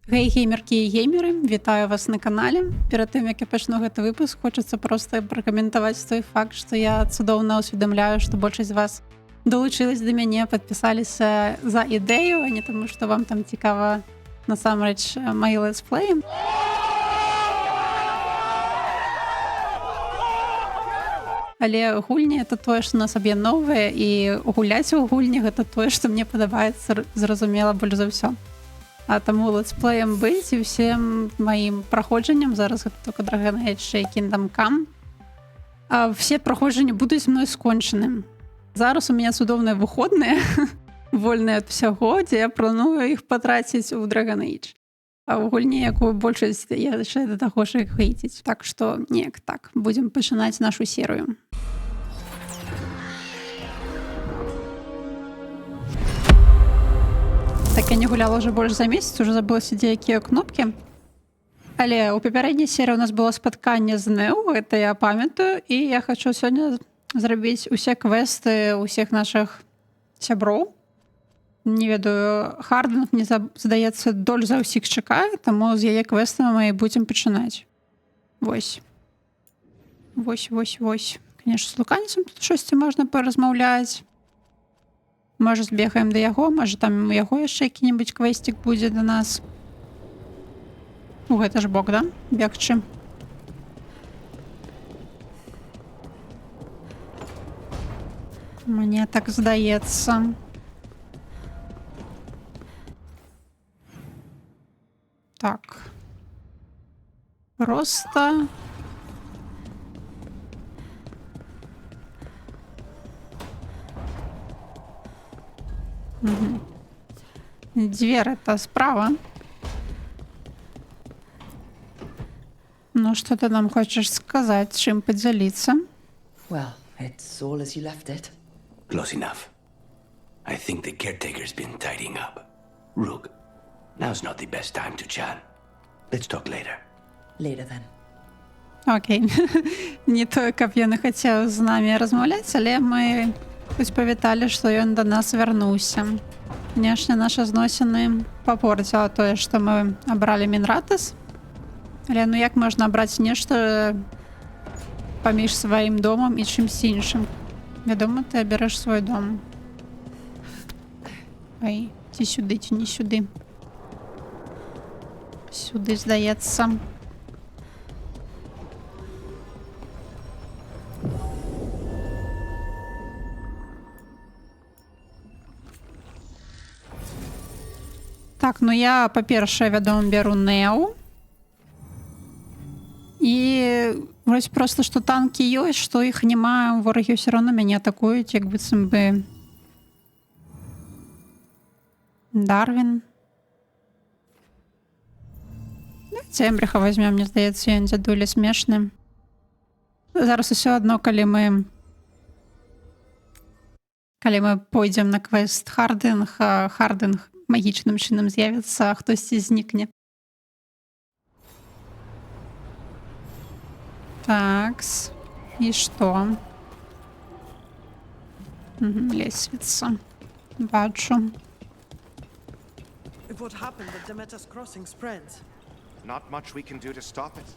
Гей, геймерки і геймери, вітаю вас на каналі. Перед тим, як я почну гэты выпуск, хочацца проста пракаментаваць той факт, што я цудоўна усведамляю, што большасць з вас долучылась да мяне, падпісаліся за ідэю, а не таму, што вам там цікава насамрэч маі летсплеі. Але гульні это тое, што нас аб'ядноўвае, і гуляць у гульні гэта тое, што мне падабаецца, зразумела, больш за ўсё. А таму летсплеем быць і ўсім маім праходжанням, зараз гэта только Dragon Age і Kingdom Come, все праходжанні будуць мной скончаны. Зараз у мяне цудоўныя выходныя, вольныя ад усяго, дзе я планую іх патраціць у Dragon Age. А ў гульні, якую большасць я яшчэ да таго ж іх хейціць. Так што, неяк так, будзем пачынаць нашу серыю. Так я не гуляла уже больш за месяц, уже забылася, дзе якія кнопкі. Але ў папярэдняй серыі у нас было спатканне з Нео, гэта я памятаю, і я хачу сёння зрабіць усе квесты ўсіх нашых сяброў. Не ведаю, Хардинг, мне здаецца, доль за ўсіх чакае, таму з яе квестамі мы будзем пачынаць. Вось. Канешне, з луканіцам тут штосьці можна паразмаўляць. Можа, збегаем да яго, можа, там у яго яшчэ які-небудзь квестик будзе да нас. У гэта ж бок, да? Бегчы. Мне так здаецца. Так. Просто... Угу. Дверь это справа. Ну, что ты нам хочешь сказать, чем поделиться? Well, it's all as you left it. Close enough. I think the caretaker's been tidying up. Rook, now's not the best time to chat. Let's talk later. Later then. Окей. Не то, каб я не хацеў з намі размаўляць, але мы хоць павіталі, што ён да нас вярнуўся. Канешне, нашы зносіны папорціла тое, што мы абралі Мінратас. Але ну як можна абраць нешта паміж сваім домам і чымсь іншым? Вядома, ты аберэш свой дом. Ай, ці сюды, ці не сюды. Сюды, здаецца. Так, ну я, па-першае, вядома, бяру Нео. І вось проста, што танкі ёсць, што іх няма, ворагі ўсё роўна мяне атакуюць, як быццам бы Дарвін. Цембріха возьмем, мне здаецца, ён дзядуля смешны. Зараз усё адно, калі мы пойдзем на квест Хардинг, Хардинг магічным чынам з'явіцца, а хтосьці знікне. Такс. І што? Лесвіца. Бачу. If what happened at Demeter's Crossing spreads, Not much we can do to stop it.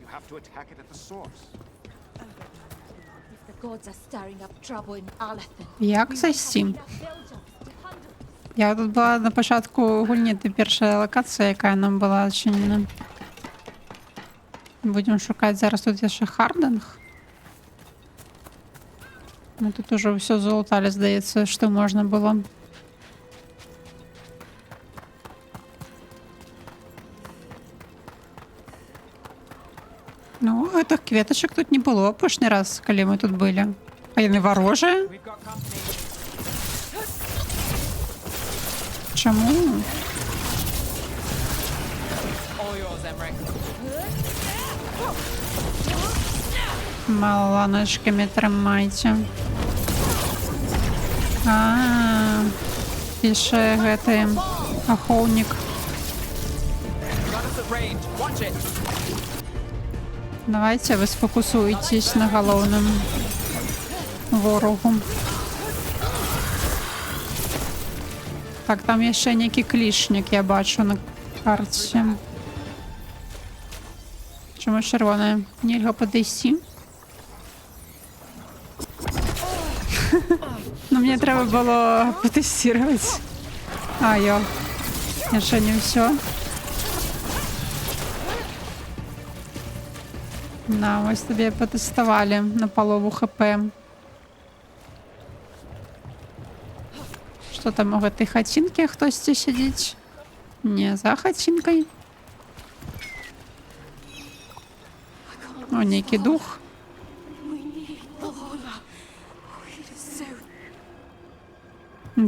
You have to attack it at the source. If the gods are stirring up trouble in Alathan, Як зайсці? Я тут була на початку гульні, це перша локація, яка нам була відчинена. Будемо шукати зараз тут є ще Хардинг. Ну тут уже все залутали, здається, що можна було. Ну, гэтых кветочек тут не было апошні раз, коли ми тут були. А яны ворожі? Чому? Маланочками тримайте. Піше гэты ахоўнік. Давайте вы сфокусуйтесь на галоўным ворогу. Так, там яшчэ нейкі клішнік, я бачу. карті. Чому червона? Нельга подійти. Ну, мені треба було потестувати. А, йо. Я ще не все. На, ось тобі потестували на полову хп. Що там у этой хатинки хтось сидить? Не, за хатинкой. О, некий дух.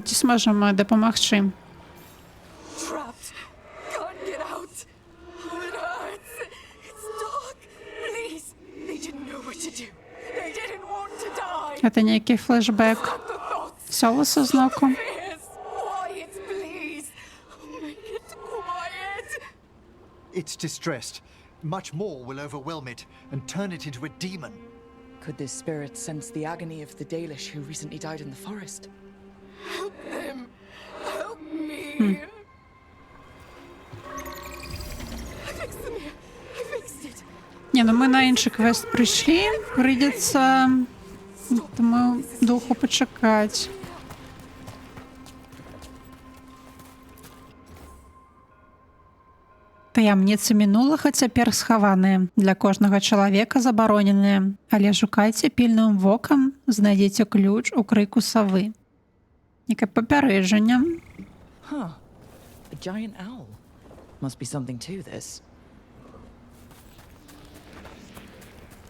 Ті зможемо допомогти. Trapped. Can't get out. Oh, it hurts. It's dark. Please. They didn't know what to do. They didn't want to die. Це некий флешбек. The thoughts. Солоса з ноку. Fears. Quiet, please. Make it quiet. It's distressed. Much more will overwhelm it and turn it into a demon. Could this spirit sense the agony of the Dalish who recently died in the forest? Help them. Help me. I fixed them here. I fixed it. Ні, ну ми на інший квест прийшли. Прийдеться тому духу почекати. Таямніцы мінулага цяпер схаваныя. Для кожнага чалавека забароненыя. Але шукайце пільным вокам, знайдзіце ключ у крыку савы. Некае папярэджанне. Huh. A giant owl. Must be something to this.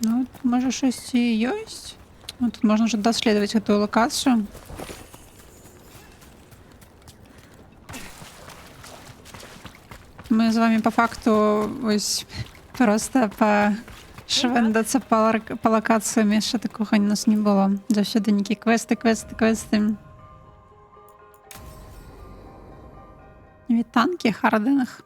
Ну, можа штосьці ёсць. Ну, тут можна ж даследаваць гэтую лакацыю. Мы з вами по факту ось просто пошвендацца па лакацыям, яшчэ такога у нас не было. Заўсёды нейкія квесты. Вітанкі, Харденах.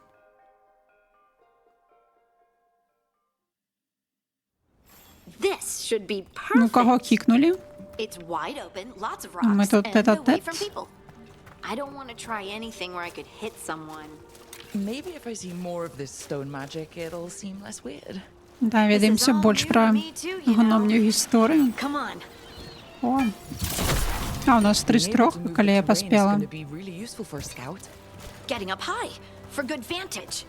This should be Ну, кого perfect. кікнули? It's wide open, lots of Мы rocks, тут and away тет-а-тет. from people. I don't want to try anything where I could hit someone. Maybe if I see more of this stone magic, it'll seem less weird. Да, ведаемся больш пра гномню гісторыю. Come on. О. А, у нас 3 з 3, Being able to move калі я the terrain is паспела. gonna be really useful for a scout. Getting up high for good vantage.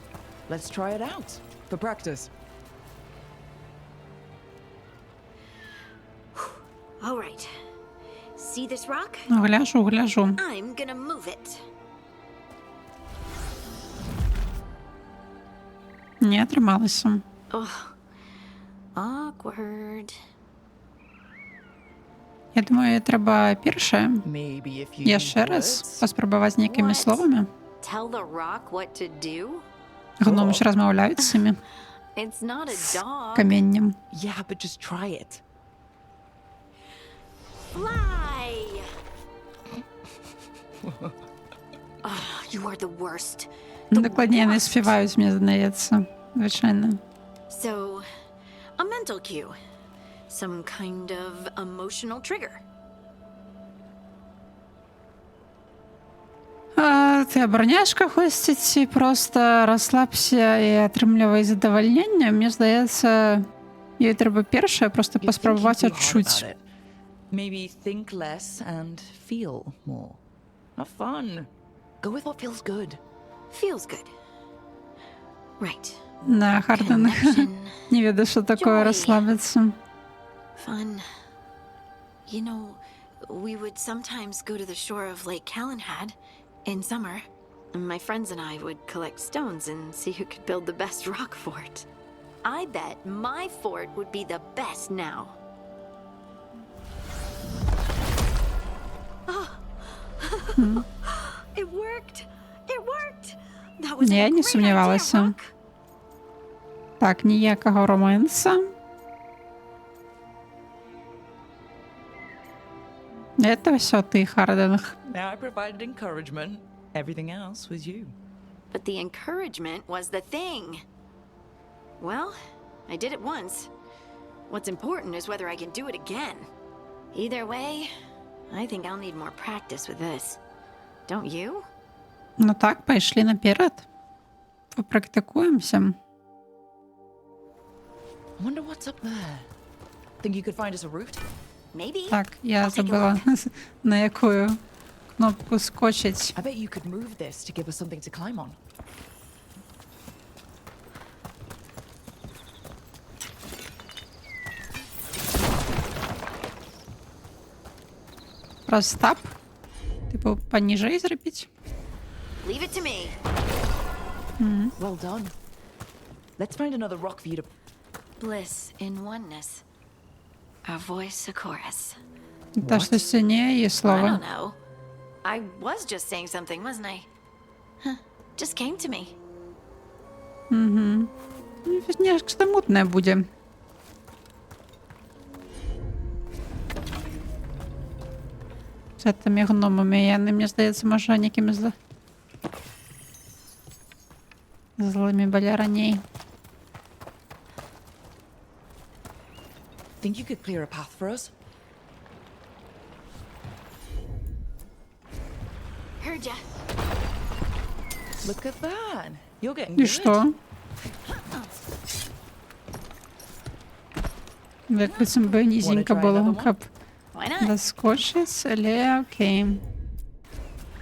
Let's try it out for practice. All right. See this rock? Гляжу. I'm gonna move it. Не атрымалася. Awkward. Я думаю, трэба першае. Maybe if you use Яшчэ раз words. паспрабаваць нейкімі What? словамі. Tell the rock what to do? Гномы ж размаўляюць з імі It's not a dog. каменнем. Yeah, but just try it. Fly! You are the worst. Дакладней, яны спяваюць, мне здаецца. Звычайна. So, a mental cue. Some kind of emotional trigger. А ты абараняеш кагосьці ці проста расслабся і атрымлівай задавальненне? Мне здаецца, ёй трэба першае проста You'd think паспрабаваць you'd do hard адчуць. about it. Maybe think less and feel more. Have fun. Go with what feels good. Feels good. Right. На Харденах Connection. не ведаю, що такое Joy. расслабіцца. Fun. You know, we would sometimes go to the shore of Lake Calenhad in summer. My friends and I would collect stones and see who could build the best rock fort. I bet my fort would be the best now. It worked! It worked! That was a Я не great сумнівалася. idea, Rock. Так, ніякого романса. Это все ты, Харденах. Now I provided encouragement. Everything else was you. But the encouragement was the thing. Well, I did it once. What's important is whether I can do it again. Either way, I think I'll need more practice with this. Don't you? Ну так, пайшлі наперад. Попрактикуємося. I wonder what's up there. Think you could find us a route? Maybe. Так, я I'll take a забула, на яку кнопку скочить. I bet you could move this to give us something to climb on. Просто тап. Типу, поніже зробити. Leave it to me. Well done. Let's find another rock for you to... Bliss in oneness. A voice, a chorus. Та що сильніє її I слово. don't know. I was just saying something, wasn't I? Huh. Just came to me. Нечто мутне буде. З цими гномами. Я мені здається, може, якими злими були раніше. Think you could clear a path for us? Heard ya. Look at that. You're getting І good. що? Якби це би низенько try було, another one? щоб Why not? доскочить, але окей.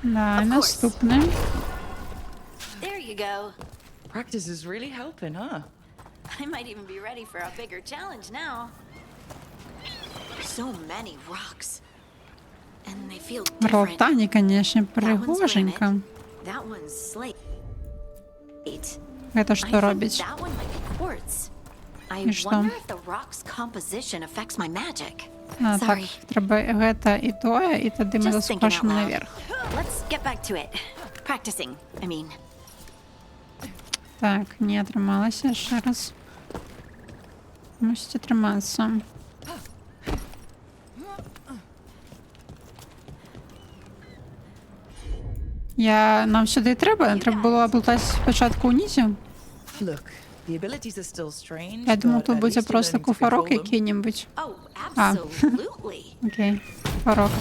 Да, Of course. наступне. There you go. Practice is really helping, huh? I might even be ready for a bigger challenge now. So many rocks. And they feel different. Ротані, конечно, That one's пригоженько. granite. That one's slate. Це I що think робить? that one might be quartz. I І що? wonder if the rock's composition affects my magic. А, так, Sorry. треба гета і тоє, і тоді ми Just thinking out заскочимо loud. наверх. Let's get back to it. Practicing, I mean. Так, не трималася ще раз. Мусите триматися. Нам сюди треба? Треба було облутати спочатку унізі. Look, the abilities are still strange, Я думав, but тут at буде least you're просто learning to куфарок control them. який-небудь. Oh, Ah. absolutely. Окей, куфарок.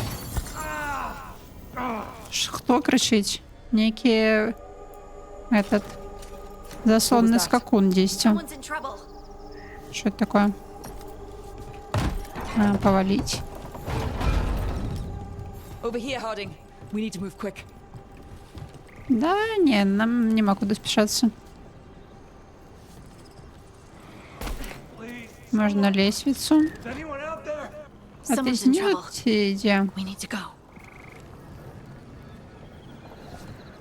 Хто кричить? Некий этот заслонный that? скакун действие. Someone's in trouble. Что это такое? Повалить. Over here, Harding. We need to move quick. Да, не, нам нема куда спешаться. Можно лестницу. А ты Someone's in trouble. снять We need to go.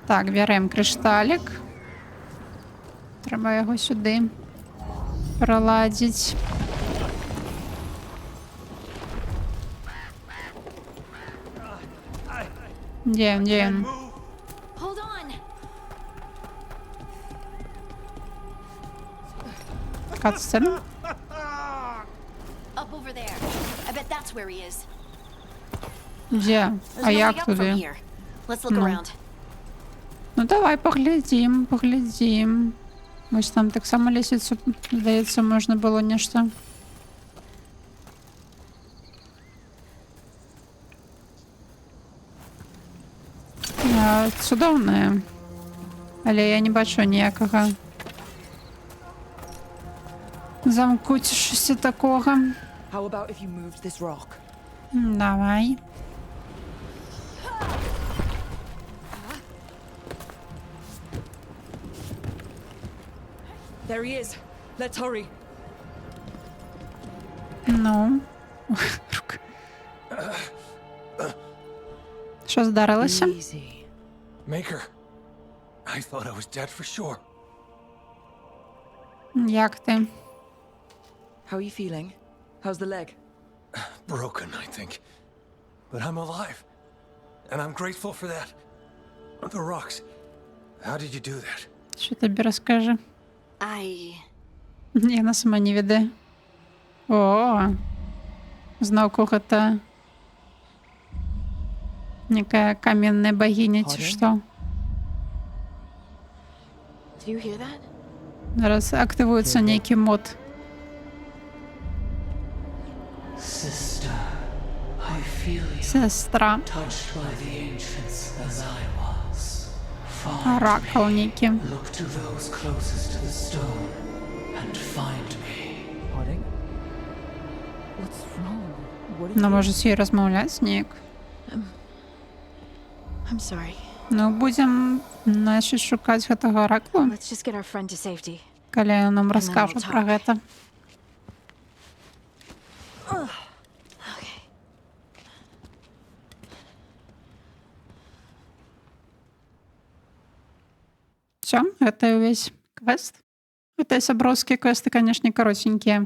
Так, берем кришталик. Треба його сюди проладить. Де він? Hold on. Катсцен? Up over there. I bet that's where he is. Де? There's А no way як up from туди? here. Let's look Ну. around. Ну давай поглядім. Ось там так само лісицю, здається, можна було нечто. Цудовне. Але я не бачу ніякого замку чи щось такого. How about if you moved this rock? Давай. There he is. Let's hurry. Ну. Рука. Що здарилося? Easy. Maker, I thought I was dead for sure. Як ти? How are you feeling? How's the leg? Broken, I think. But I'm alive. And I'm grateful for that. The rocks. How did you do that? Що тобі розкаже? I Вона сама не веде. О, знов кого-то. Некая каменная богиня, чи Pardon? що? Do you hear that? Зараз активується некий мод. Sister, I feel you Сестра. touched by the ancients as I was. find Оракул некий. Look to those closest to the stone and find me. Pudding? What's wrong? What Ну, може, з їй розмовляти ніяк. I'm sorry. Ну, будем, значить, шукати гэтага оракула, Let's just get our friend to safety. калі ён нам раскажа we'll пра talk. гэта. Okay. Все, гэта ўвесь квест. Гэта сяброўскія квесты, канешне, каротенькія.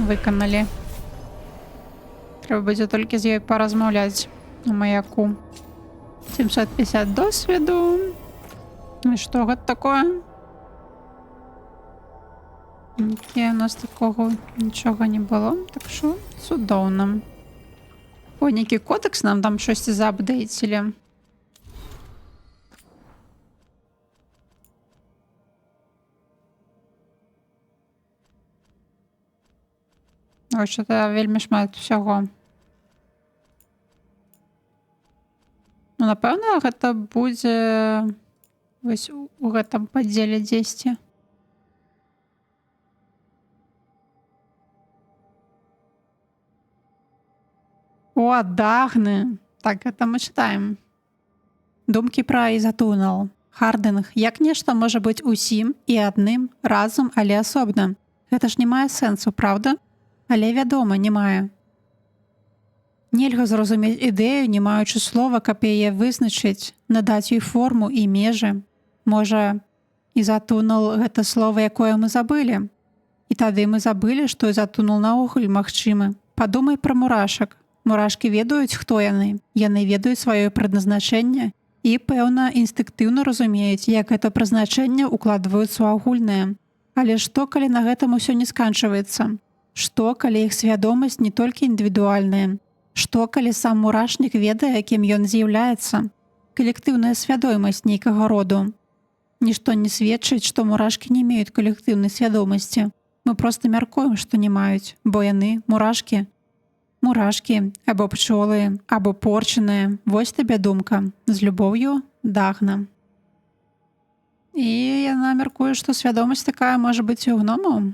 Выканалі. Трэба будзе толькі з ёй паразмаўляць у маяку. 750 досведу. І што гэта такое? Нікі у нас такого нічога не было. Так што цудоўна. О, нейкі кодекс нам там штосьці заапдэйцілі. Ой, что-то вельмі шмат усяго. Ну, напэўна, гэта будзе вось у гэтым падзеле дзесьці. О, Дагны! Так, гэта мы чытаем. Думкі пра Ізатунал. Хардынг, як нешта можа быць усім і адным разам, але асобна. Гэта ж не мае сэнсу, праўда? Але, вядома, не мае. Нельга зразумець ідэю, не маючы слова, каб яе вызначыць, надаць ёй форму і межы. Можа, Ізатунал — гэта слова, якое мы забылі. І тады мы забылі, што Ізатунал наогул магчымы. Падумай пра мурашак. Мурашкі ведаюць, хто яны. Яны ведаюць сваё прадназначэнне і, пэўна, інстынктыўна разумеюць, як гэта прызначэнне укладваюцца ў агульнае. Але што, калі на гэтым усё не сканчваецца? Што, калі іх свядомасць не толькі індывідуальная? Што, калі сам мурашнік ведае, якім ён з'яўляецца? Калектыўная свядомасць нейкага роду. Нішто не сведчыць, што мурашкі не меюць калектыўнай свядомасці. Мы проста мяркуем, што не маюць, бо яны мурашкі. Мурашкі, або пчолы, або порчаныя. Вось табе думка. З любоўю, Дагна. І яна мяркуе, што свядомасць такая можа быць і ў гномаў.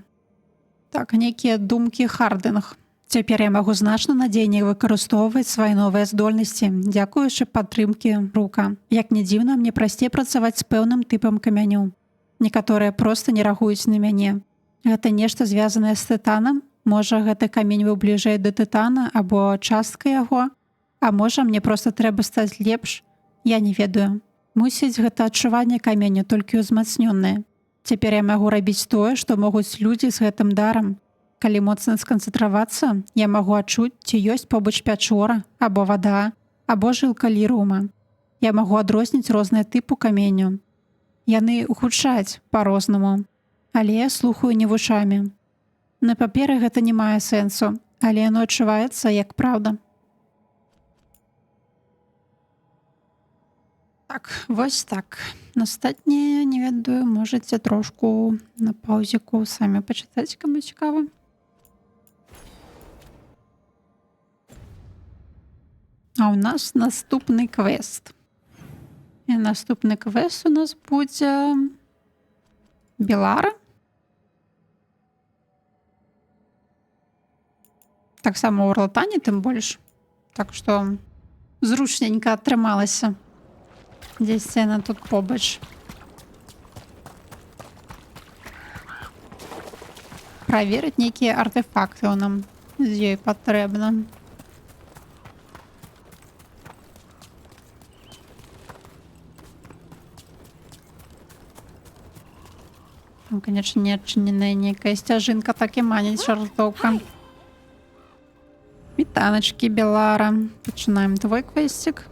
Так, нейкія думкі Хардынг. Цяпер я магу значна надзейней выкарыстоўваць свае новыя здольнасці, дзякуючы падтрымкі рука. Як не дзіўна, мне прасцей працаваць з пэўным тыпам камяню. Некаторыя проста не рахуюць на мяне. Гэта нешта звязанае з тытанам? Можа, гэты камень быў бліжэй да тытана або частка яго? А можа, мне проста трэба стаць лепш? Я не ведаю. Мусіць, гэта адчуванне каменя толькі ўзмацнёнае. Цяпер я магу рабіць тое, што могуць людзі з гэтым дарам. Калі моцна сканцэнтравацца, я магу адчуць, ці ёсць побач пячора, або вада, або жылка лірума. Я магу адрозніць розныя тыпу каменю. Яны ухудшаюць па-рознаму. Але я слухаю не вушамі. На паперы гэта не мае сэнсу, але яно адчуваецца як праўда. Так, вось так. Астатняе, не ведаю, можаце трошку на паўзіку самі пачытаць, каму цікава. А ў нас наступны квест. І наступны квест у нас будзе Белара. Таксама ў Орлатане, тым больш. Так што зручненька атрымалася. Дзесьці яна тут побач. Праверыць нейкія артефакты нам з ёй патрэбна. Там, конечно, не адчыненая нейкая сцяжынка, так і маніць жартоўка. Вітаначкі, Белара. Пачынаем твой квестик.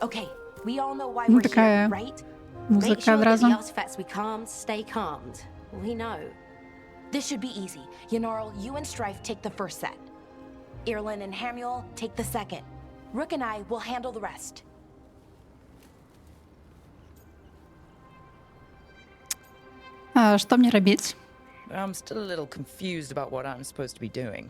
Okay, we all know why Ну, we're такая here, right? Make музыка sure that одразу. the Ozfets we calmed stay calmed. We know. This should be easy. Yanarl, you and Strife take the first set. Irlin and Hamuel take the second. Rook and I will handle the rest. А што мне рабіць? I'm still a little confused about what I'm supposed to be doing.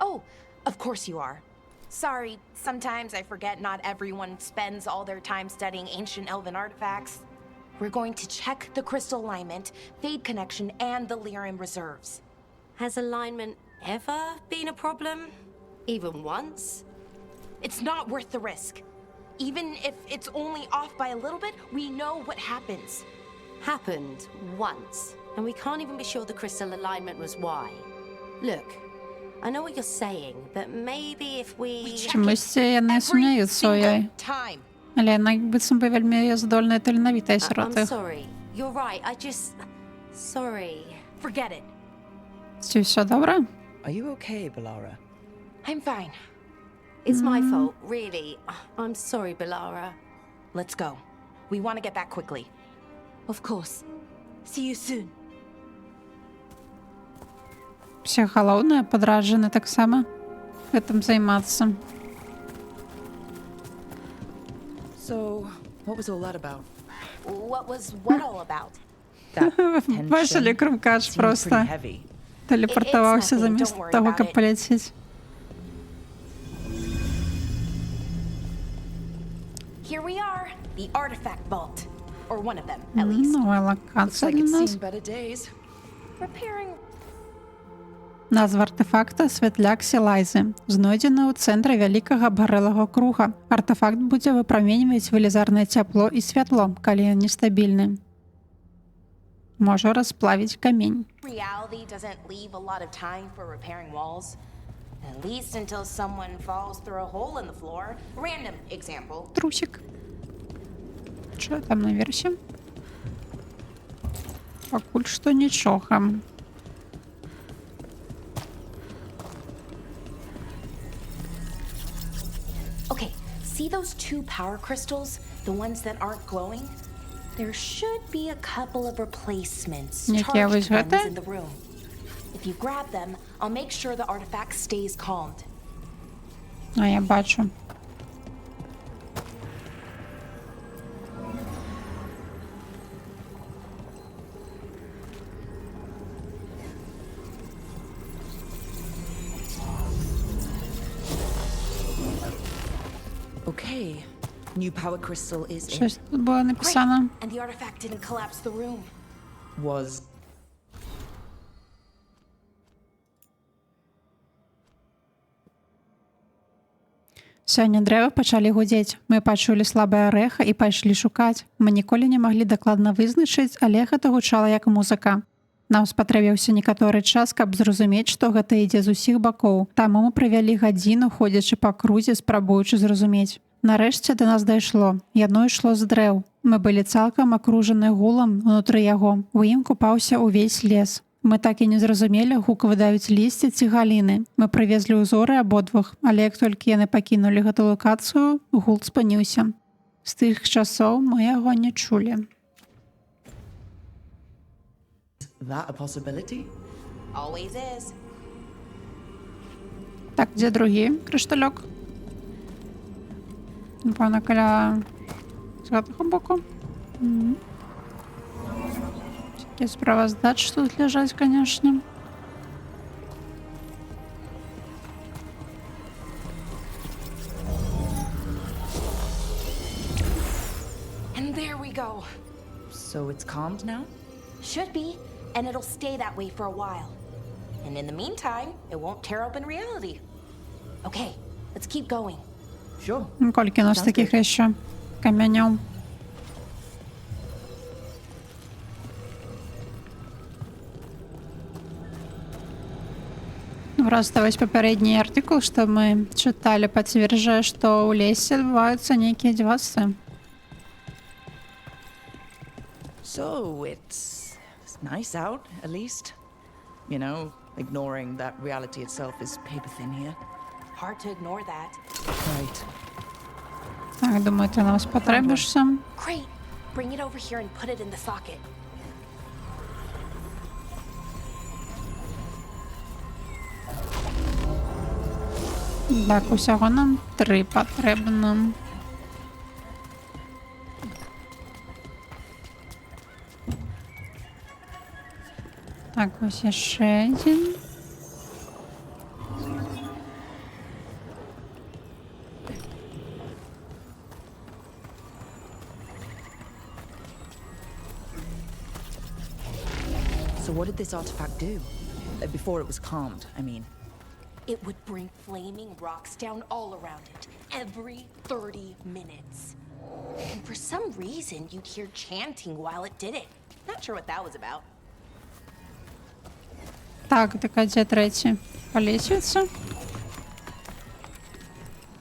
Oh, of course you are. Sorry, sometimes I forget not everyone spends all their time studying ancient elven artifacts. We're going to check the crystal alignment, fade connection, and the Lyran reserves. Has alignment ever been a problem? Even once? It's not worth the risk. Even if it's only off by a little bit, we know what happens. Happened once, and we can't even be sure the crystal alignment was why. Look, I know what you're saying, but maybe if we... Чомусь яны сумняюцца ў ёй. Time. Але яна быццам бы вельмі здольная і таленавітая сярод I'm іх. sorry. You're right. I just... Sorry. Forget it. Ці ўсё добра? Are you okay, Balara? I'm fine. It's my fault, really. I'm sorry, Balara. Let's go. We want to get back quickly. Of course. See you soon. Все галоўнае падраджаны таксама гэтым займацца. So, what was all that about? What was what all about? That tension Бачылі, Крумкач seemed просто pretty heavy. тэлепартаваўся It's nothing, замест don't worry таго, about каб it. паляцець. Here we are, the artifact vault. Or one of them, at least. Новая Looks локація like для it's нас. seen better days. Repairing. Назва артефакта Светляк Сілайзы. Знойдзены ў цэнтры вялікага абгарэлага круга. Артефакт будзе выпраменьваць велізарнае цяпло і святло, калі ён нестабільны. Можа расплавіць камень. Reality doesn't leave a lot of time for repairing walls. At least until someone falls through a hole in the floor. Random example. Трусик. Що там наверсе? Пакуль што нічога. Okay, see those two power crystals? The ones that aren't glowing? There should be a couple of replacements, Якія вось charged ones гэтыя? in the room. If you grab them, I'll make sure the artifact stays calmed. А я бачу. Okay. New power crystal is in. Щось тут було написано. And the artifact didn't collapse the room. Was Сёння дрэвы пачалі гудзець. Мы пачулі слабае рэха і пайшлі шукаць. Мы ніколі не маглі дакладна вызначыць, але гэта гучала як музыка. Нам спатрэбіўся некаторы час, каб зразумець, што гэта ідзе з усіх бакоў. Таму мы правялі гадзіну, ходзячы па крузе, спрабуючы зразумець. Нарэшце да нас дайшло. Яно ішло з дрэў. Мы былі цалкам акружаны гулам унутры яго. У ім купаўся ўвесь лес. Мы так і не зразумелі, гук выдаюць лісце ці галіны. Мы прывезлі ўзоры абодвух, але як толькі яны пакінулі гэту локацыю, гул спыніўся. З тых часоў мы яго не чулі. that a possibility? Always is. Так, дзе другі крышталёк? Напэўна, каля з гэтага боку. Такія справаздачы тут ляжаць, канешне. And there we go. So it's calmed now? Should be, and it'll stay that way for a while. And in the meantime, it won't tear open reality. Okay, let's keep going. Sure. Колькі у нас такіх яшчэ камянёў? Просто вось папярэдні артыкул, што мы чыталі, пацверджае, што ў лесе адбываюцца нейкія дзівасы. So it's nice out, at least. You know, ignoring that reality itself is paper thin here. Hard to ignore that. Right. Так, думаю, ти нам спотребишся. Great. Bring it over here and put it in the socket. Так, усього нам 3 потрібно. Так, Так, ось ще один. So what did this artifact do? Before it was calmed, I mean. It would bring flaming rocks down all around it, every 30 minutes. And for some reason, you'd hear chanting while it did it. Not sure what that was about. Так, така де третій? По лестниці.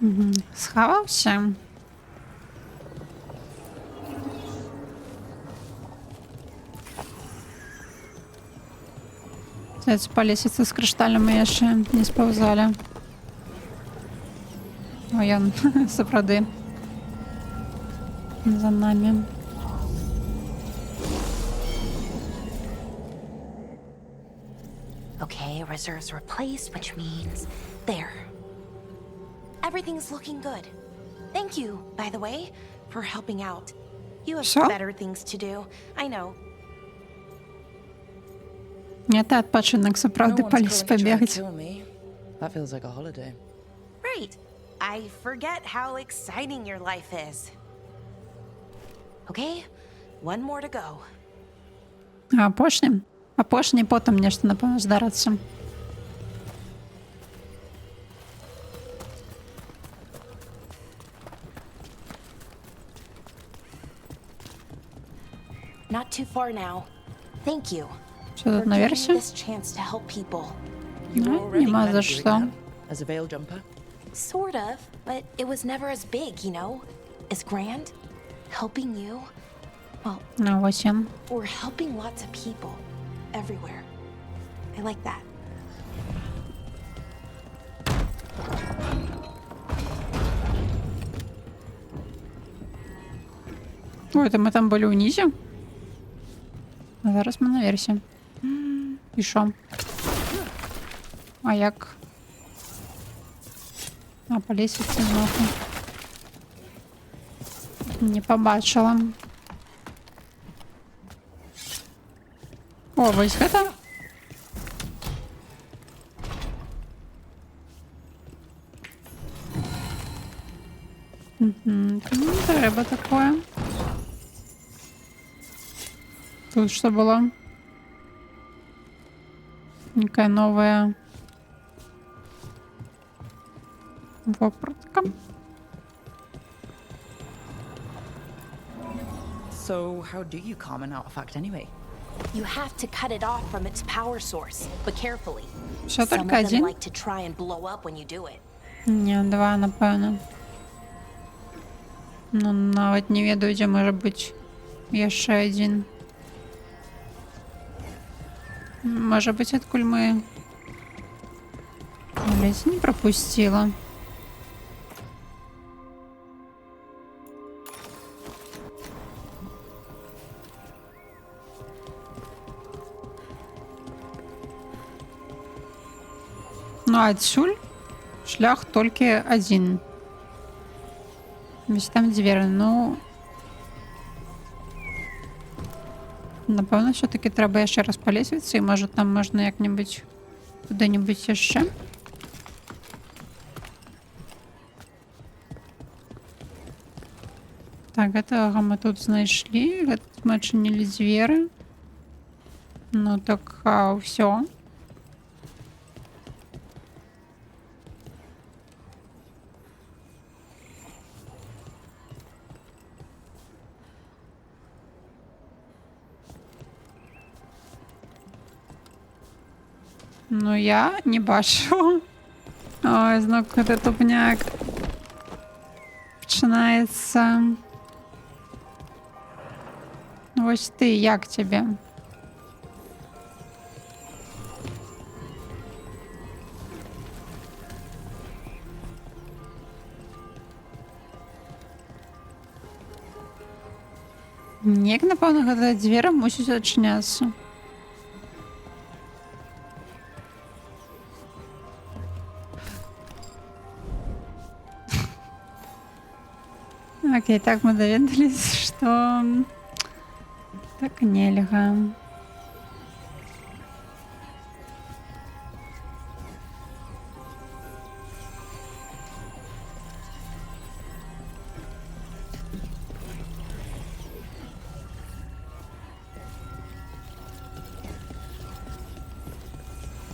Угу. Схавався. Це по лестниці з кришталем ми ще не сповзали. Ой, он, сапрады. За нами. Okay, reserves replaced, which means there. Everything's looking good. Thank you, by the way, for helping out. You have Що? better things to do. I know. Это отпочинок, No сапрады, one's по лесу going to try and побегать. kill me. That feels like a holiday. Right. I forget how exciting your life is. Okay, one more to go. А пошли? А пошли потом нечто, напевно, здариться. Not too far now. Thank you Что for тут на giving me версии? this chance to help people. You were Ну, already нема kind за of doing что. that as a veil jumper. Sort of, but it was never as big, you know? As grand. Helping you. Well, Ну, вот он. we're helping lots of people. Everywhere. I like that. Ой, это мы там были унизе? А зараз ми на версі. І що? А як? А, по лестниці знову. Не побачила. О, ось гэта? Угу. Ну, треба такое. Тут что было? Некая новая вопратка. So how do you calm an artifact anyway? You have to cut it off from its power source, but carefully. Все Some только of them один? like to try and blow up when you do it. Не, два, напевно. Ну, навіть не ведаю, де може бути ще один. Може бути, откуль ми... Блять, не пропустила. Ну, отсюль шлях тільки один. Весь там двері, ну... Напевно, все-таки треба ще раз по лестниці, і може там можна як-небудь куди-небудь ще. Так, гэтага мы тут знайшлі, гэта мы адчынілі дзверы. Ну так, все. Ну, я не бачу. Ой, знов какой-то тупняк. Починається. Ось ти, як тебе? Як, напевно, гэта дзверы мусіць адчыняцца. Окей, так мы доведались, что так нельга.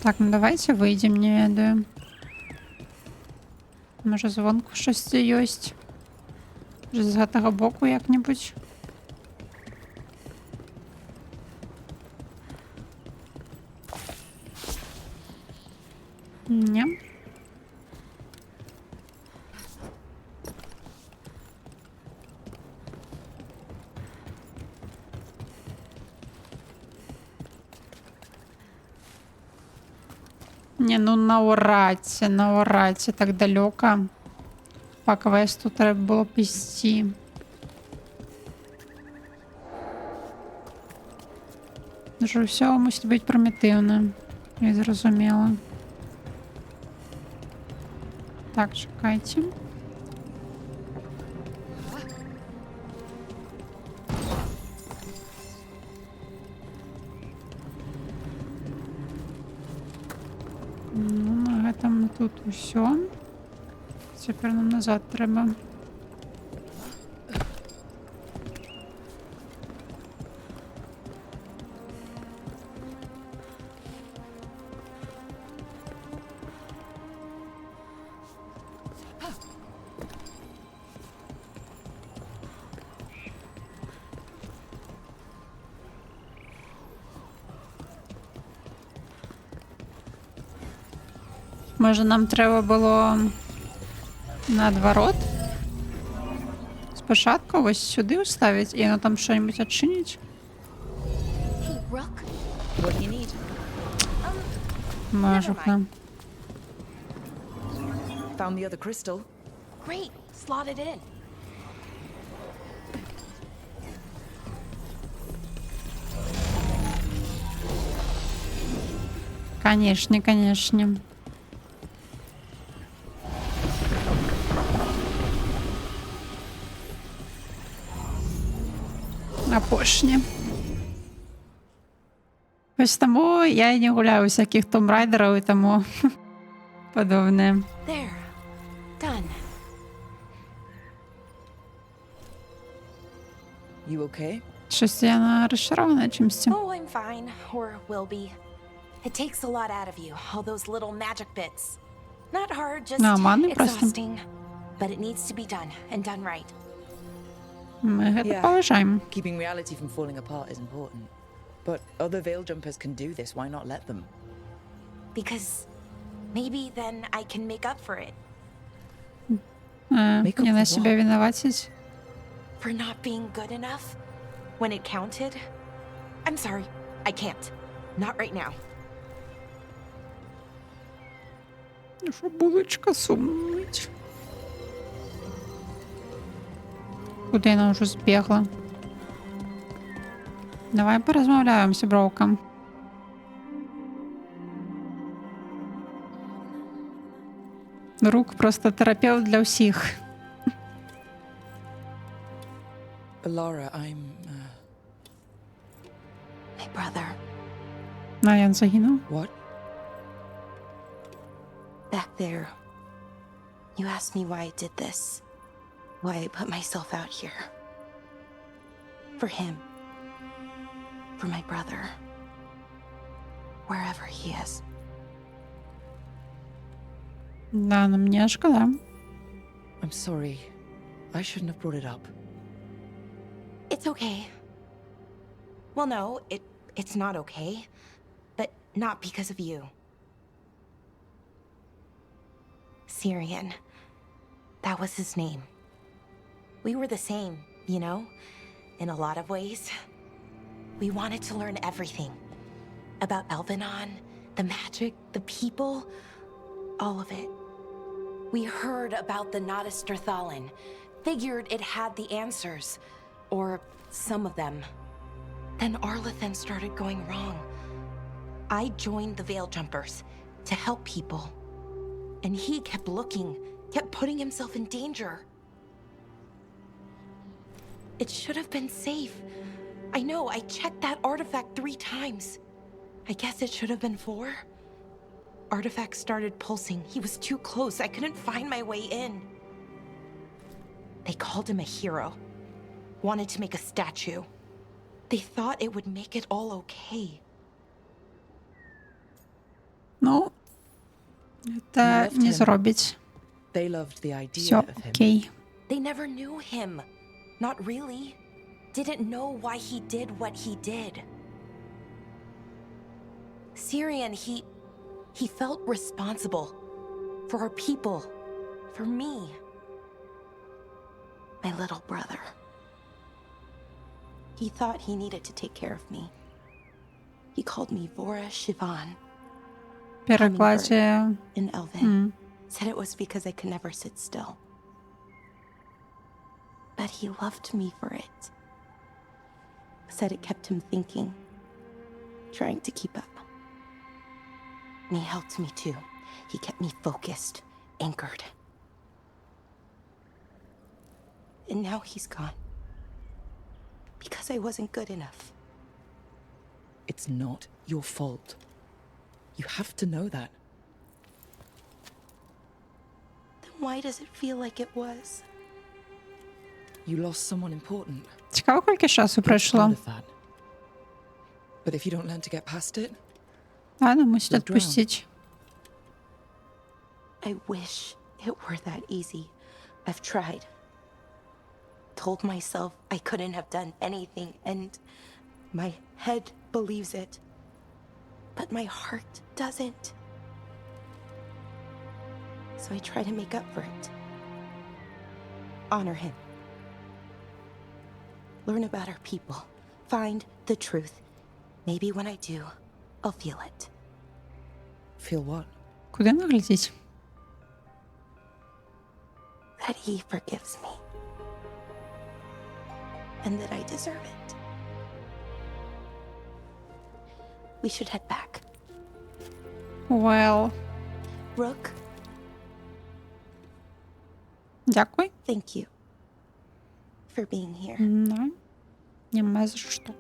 Так, ну давайте выйдем, не ведаю. Можа звонку штосьці ёсць. З гэтага боку як-небудзь. Не. Не, ну наўрад ці так далёка. Па квесту трэба было б ісці. Ж усё мусіць быць прымітыўна. Я зразумела. Так, чакайце. Ну, на гэтым тут усё. Цяпер нам назад трэба. Може, нам треба було наадварот? Спочатку ось сюди вставити, і воно там що-нибудь відчинить? Hey, Rook. What do you need? Можна. Found the other crystal. Great, slot it in. Конечно, конечно. Апошні. Ось тому я і не гуляю всяких Tomb Raider'ів і тому подобне. There. Done. You okay? Щось я розчарована чимсь. Oh, I'm fine. Or will be. It takes a lot out of you, all those little magic bits. Not hard, just Нормально просто. exhausting. But it needs to be done, and done right. Ми гэта Yeah. поважаємо. Keeping reality from falling apart is important. But other Veil Jumpers can do this. Why not let them? Because maybe then I can make up for it. Make up Не на for себе what? винуватить. For not being good enough when it counted. I'm sorry, I can't. Not right now. Що булочка сумнить. Куди вона вже збігла? Давай порозмовляємо з бровком. Рук просто терапевт для всіх. Laura, I'm. My brother, А я загинув. What? back there. You asked me why I did this. Why I put myself out here. For him. For my brother. Wherever he is. Да, ну мені шкода. I'm sorry. I shouldn't have brought it up. It's okay. Well, no, it's not okay. But not because of you. Syrian. That was his name. We were the same, you know? In a lot of ways. We wanted to learn everything. About Elvenon, the magic, the people, all of it. We heard about the Notisterthalin. Figured it had the answers. Or some of them. Then Arlathan started going wrong. I joined the Veil Jumpers to help people. And he kept looking, kept putting himself in danger. It should have been safe. I know, I checked that artifact 3 times. I guess it should have been 4. Artifact started pulsing. He was too close. I couldn't find my way in. They called him a hero. Wanted to make a statue. They thought it would make it all okay. Ну, это не зробить. They loved the idea Все of him. окей. They never knew him. Not really. Didn't know why he did what he did. Syrian, he felt responsible for our people, for me. My little brother. He thought he needed to take care of me. He called me Vora Shivan. В перекладе... In Elven. Said it was because I could never sit still. But he loved me for it. Said it kept him thinking, trying to keep up. And he helped me too. He kept me focused, anchored. And now he's gone. Because I wasn't good enough. It's not your fault. You have to know that. Then why does it feel like it was? You lost someone important. Цікаво, скільки часу You're пройшло. part of that. But if you don't learn to get past it, Ладно, мусить You'll drown. отпустить. I wish it were that easy. I've tried. Told myself I couldn't have done anything, and my head believes it. But my heart doesn't. So I try to make up for it. Honor him. Learn about our people. Find the truth. Maybe when I do, I'll feel it. feel what? Куди наглядіть? That he forgives me. And that I deserve it. We should head back. Well, Rook, дякую. thank you for being here. Да. Нема за що.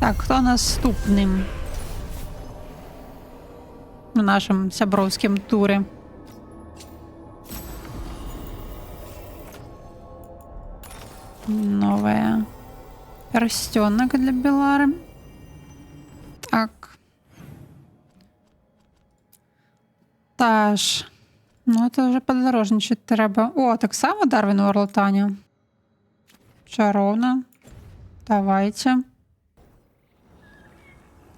Так, хто наступним в нашому сябровському турі? Новая перстенок для Белары. Так. Таж. Ну, это вже подорожничать треба. О, так само Дарвін у Орлатані. Чаровно. Давайте.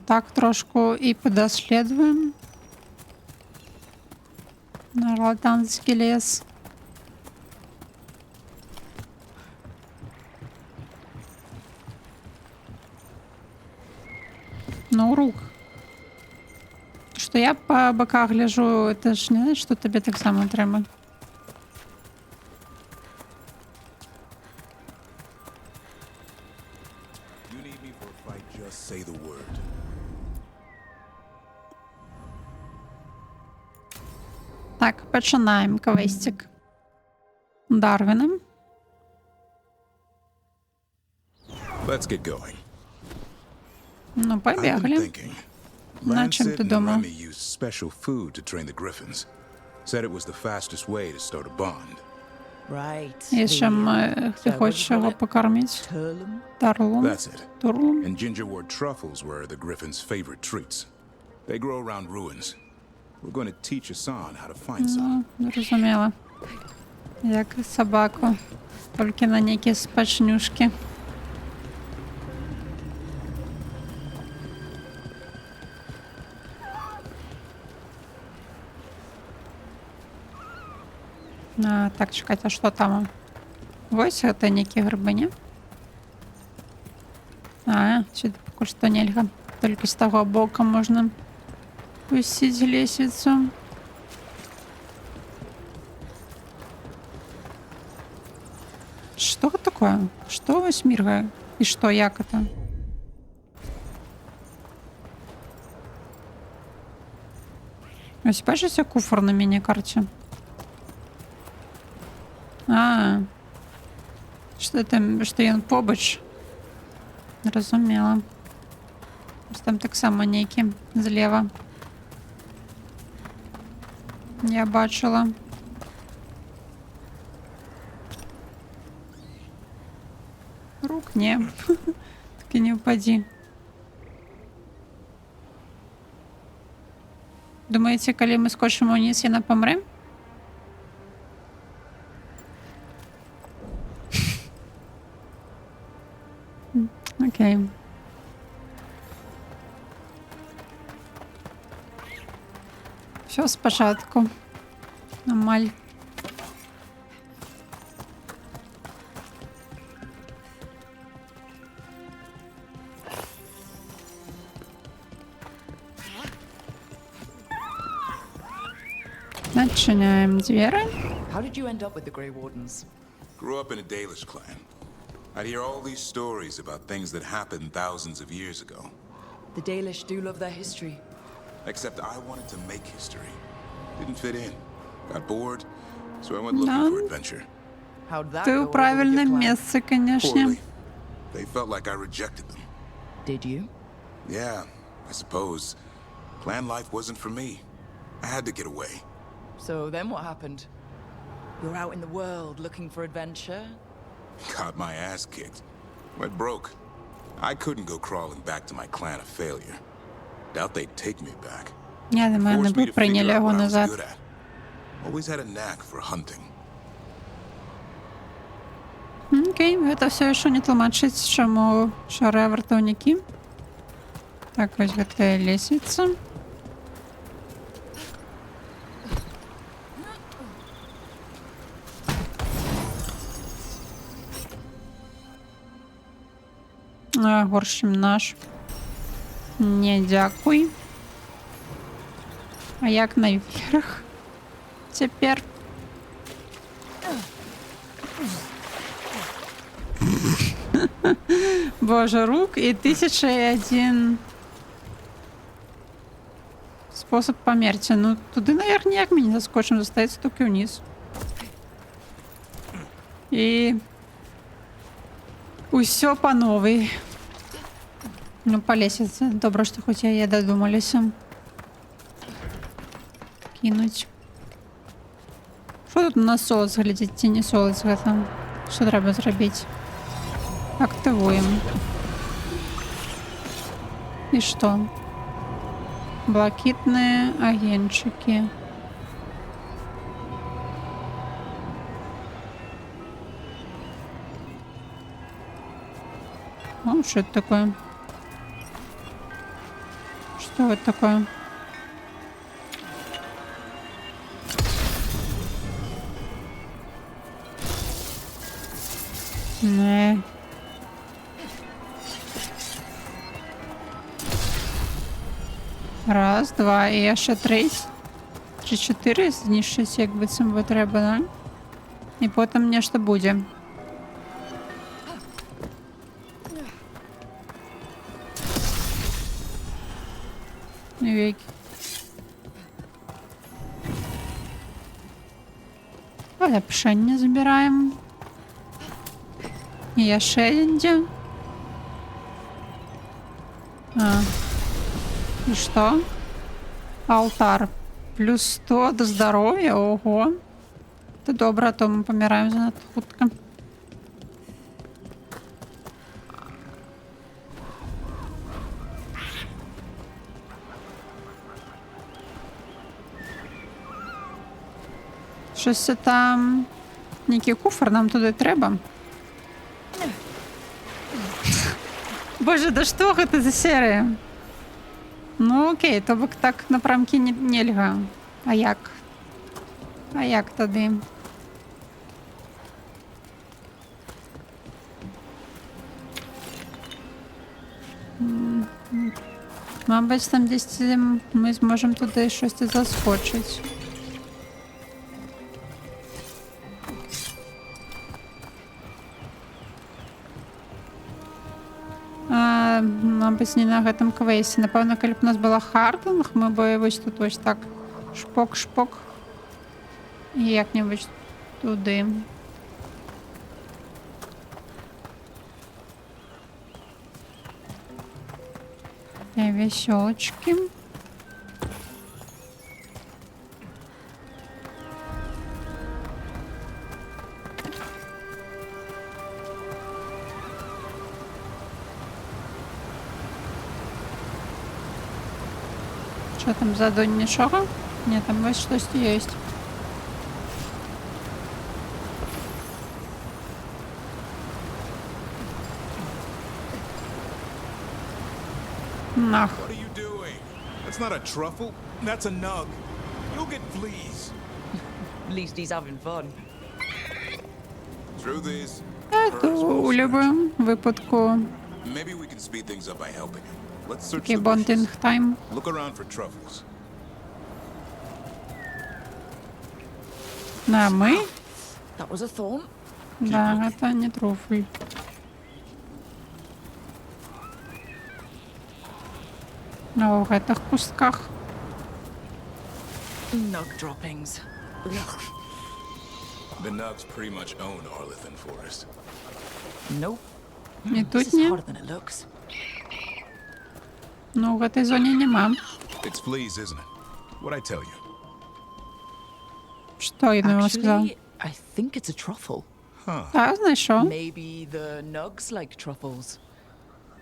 Так, трошку і подослідуємо. На Орлатанський ліс. Ну, рук. Что я по боках гляжу, это ж не значит, что тебе так само треба. You need me for a fight, just say the word. Так, починаємо квестик. Дарвіном. Let's get going. Ну, I've been побігли. thinking. На чим Lancet ти and думав? Remy used special food to train the Griffins. Said it was the fastest way to start a bond. Right. І ще ти хочеш його покормити? Turlum? Тарлум? That's it. Турлум? And gingerwort truffles were the Griffins' favorite treats. They grow around ruins. We're going to teach Asan how to find some. Ну, зрозуміло. Як собаку. Тільки на які спачнюшки. А, так, чекайте, а що там? Ось це некі грибині. А, сюди поки що нельга. Тільки з того боку можна пустити лестницю. Что такое? Что ось міргає? І що, як это? Ось бачите куфр на міні-карті? А, що там, що він побач? Розуміла. Ось там так само нейкі злева. Я бачила. Рук не. Так і не впаді. Думаєте, коли ми скочимо вниз, яна помре? Окей. Все спочатку. Нормаль. Начинаем двери. How did you end up with the Grey Wardens? Grew up in a Dalish clan. I'd hear all these stories about things that happened thousands of years ago. The Dalish do love their history. Except I wanted to make history. Didn't fit in. Got bored, so I went looking Да. for adventure. How'd that Ты go у over with your правильном clan? месте, конечно. Poorly. They felt like I rejected them. Did you? Yeah, I suppose. Clan life wasn't for me. I had to get away. So then what happened? You're out in the world looking for adventure? Got my ass kicked. Went broke. I couldn't go crawling back to my clan a failure. Doubt they'd take me back. Я думаю, Forced me вони to б прийняли figure out його what I was назад. good at. Always had a knack for hunting. Окей, гэта все яшчэ не тлумачыць, чаму шарыя вартаўнікі. Так, вось гэтая лесвіца. А, горш, чым наш. Не, дзякуй. А як наверх? Цяпер. Боже, рук и 1001 способ померти. Ну, туди, наверное, ніяк ми не заскочим, застається тільки вниз. І усё по новой. Ну, по лестнице. Добре, що хоч я додумалася. Кинуть. Що тут на соус глядіть? Ці не соус гэта. Що треба зробити? Активуємо. І що? Блакитные агентчики. О, что это такое? Что это такое? Не. Раз, два, і ще три. 3-4 знищить, якби цим би треба, да? І потім нечто буде. Віки. Полепшення забираємо. І ще один. А. И что? Алтар. Плюс 100 до здоровья. Ого. Это добро, а то мы помираем занадто хутко. Щось це там... Некий куфр нам туди треба. Боже, да что это за серия? Ну окей, то бок так напрамки нельга. А як? А як тоді? Мабуть, там десь ми зможемо туди щось заскочити. Мабуть, не на гэтым квесте. Напэўна, калі б у нас была хардинг, мы бы вось тут вось так шпок-шпок і як-небудзь туды. Веселочки. Що там ззаду нічого? Ні, там ось щось є. Нах. What are you doing? That's not a truffle. That's a nug. You'll get fleas. At least he's having fun. Truth is, То у будь-якому випадку maybe we can speed things up by helping him. Let's search такий the bushes. бондинг тайм. Look around for truffles. Да, ми? That was a thorn. Да, это не труфль. А в этих кустках. Nug droppings. The nugs pretty much own Arlithan Forest. Nope. І This тут is ні. harder than it looks. Ну, в этой зоне нема. It's fleas, isn't it? What'd I tell you? Що я йому сказав? Actually, I think it's a truffle. Так, знайшов. Maybe the nugs like truffles.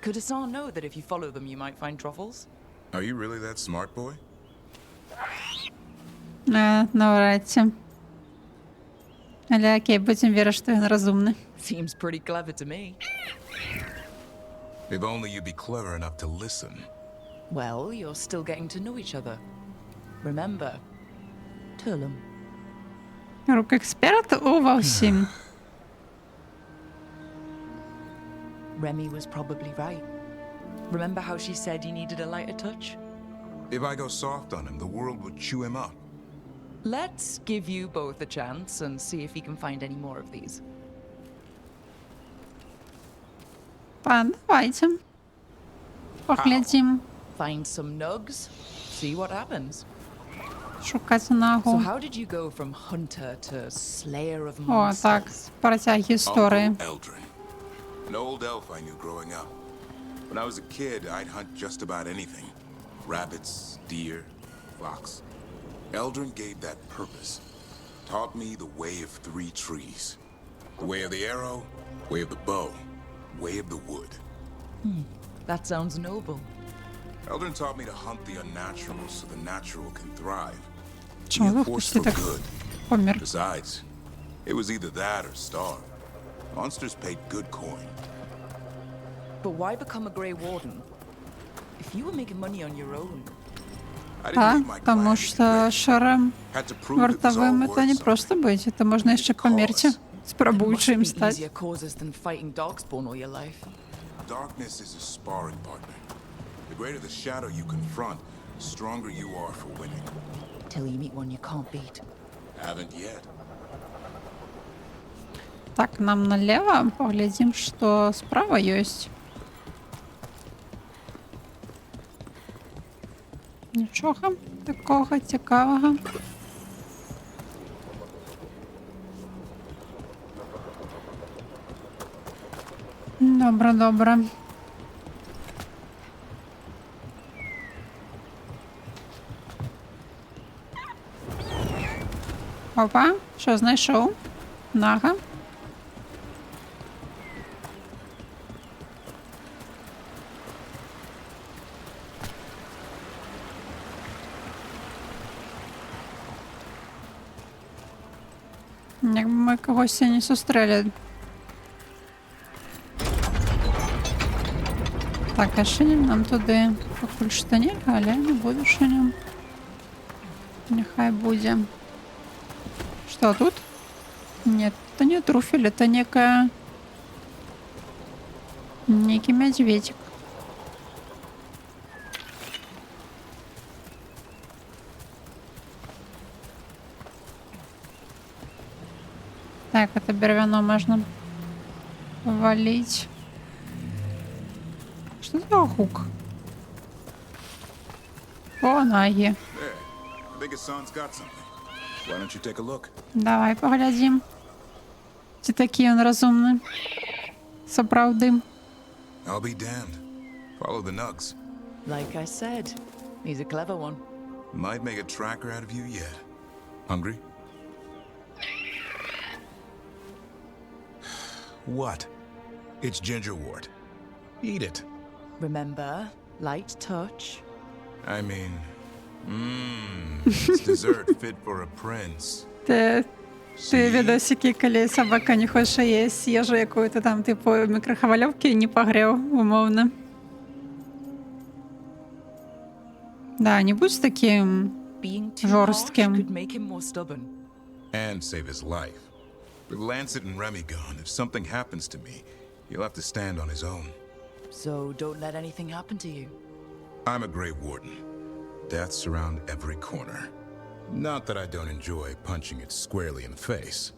Could Hassan know that if you follow them, you might find truffles? Are you really that smart, boy? Навряд чи. Але окей, будемо вірити, що він розумний. Seems pretty clever to me. If only you'd be clever enough to listen. Well, you're still getting to know each other. Remember, Turlum. Рук експерт во всім. Remy was probably right. Remember how she said you needed a lighter touch? If I go soft on him, the world would chew him up. Let's give you both a chance and see if he can find any more of these. Давайте. Поглядім. Find some nugs, see what happens. Шукати So нагу. how did you go from hunter to slayer of О, так, monsters? протяг історії. Uncle Eldrin. An old elf I knew growing up. When I was a kid, I'd hunt just about anything. Rabbits, deer, fox. Eldrin gave that purpose. Taught me the way of three trees. The way of the arrow, way of the bow, way of the wood. That sounds noble. Eldrin taught me to hunt the unnatural so the natural can thrive. Чому Be a ви force хтось for так good. помер? Besides, it was either that or starve. Monsters paid good coin. But why become a Grey Warden? If you were making money on your own, I didn't Так, leave my тому clan що because шаром had to prove it was all вартовим worth це не something. просто бути, це можна ще померти. it Спробуючи must їм be стати. easier causes than fighting Darkspawn all your life. Darkness is a sparring partner. The greater the shadow you confront, the stronger you are for winning. Till you meet one you can't beat. Haven't yet. Так, нам налево. Поглядим, что справа есть. Нічого такого цікавого. Добре, добре. Опа, що знайшов? Нага. Якби ми когось не зустріли. Так, а шинем нам туди поки що не, але я не буду шинем. Нехай буде. Что тут? Нет, это не труфель, это некая... Некий медведик. Так, это бервяно можно валить. Что это за хук? О, ноги. There. I think his son's got something. Why don't you take a look? Давай поглядим. Чи такий він розумний? Справді. I'll be damned. Follow the nugs. Like I said, he's a clever one. Might make a tracker out of you yet. Hungry? What? It's gingerwort. Eat it. Remember, light touch. I mean, it's dessert fit for a prince. Ты видосики, коли собака не хоче есть їжу, яку ти там, типу, в мікрохвильовці не погрів, умовно. Да, не будь таким Being too harsh жорстким. could make him more stubborn. And save his life. With Lancet and Remy gone, if something happens to me, he'll have to stand on his own. So don't let anything happen to you. I'm a Grey Warden. Death's around every corner. Not that I don't enjoy punching it squarely in the face.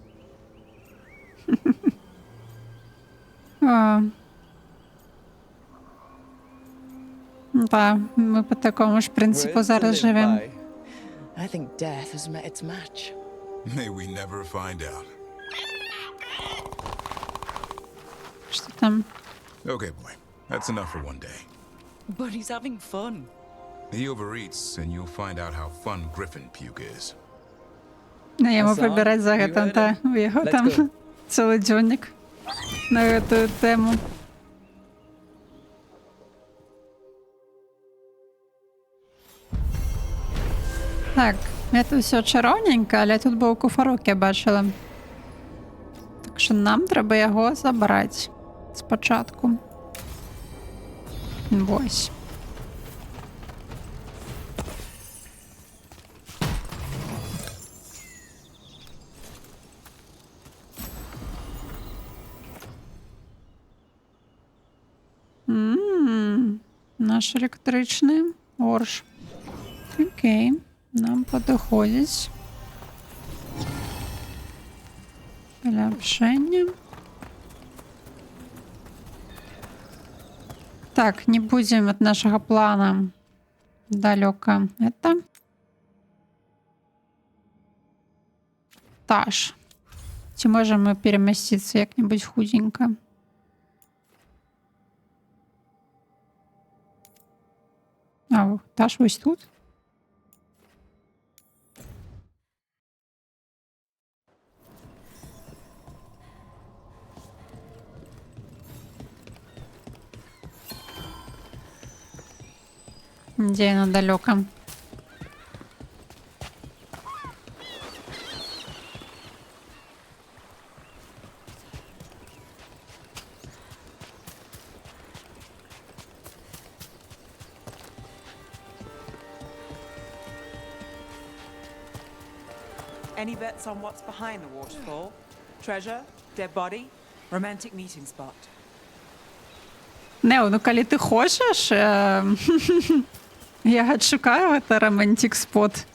Так, ми по такому ж принципу зараз живемо. I think death has met its match. May we never find out. Що там? Okay, boy. That's enough for one day. But he's having fun. He overeats, and you'll find out how fun Griffin puke is. Не йому Hassan, вибирати за you це, heard та him. у його Let's там go. цілий дзьонник на цю тему. Так, це все чаровненько, але тут був куфарок, я бачила. Так що нам треба його забрати спочатку. Ось. Наш електричний орш. Окей, нам підходить. Поляпшення. Так, не будем от нашего плана далеко. Это Таш. Чи можем мы переместиться як-нибудь худенько? А, Таш ось тут? Где она далеко? Any bets on what's behind the waterfall? Treasure? Dead body? Romantic meeting spot? Нео, ну коли ти хочеш, я шукаю це романтик спот.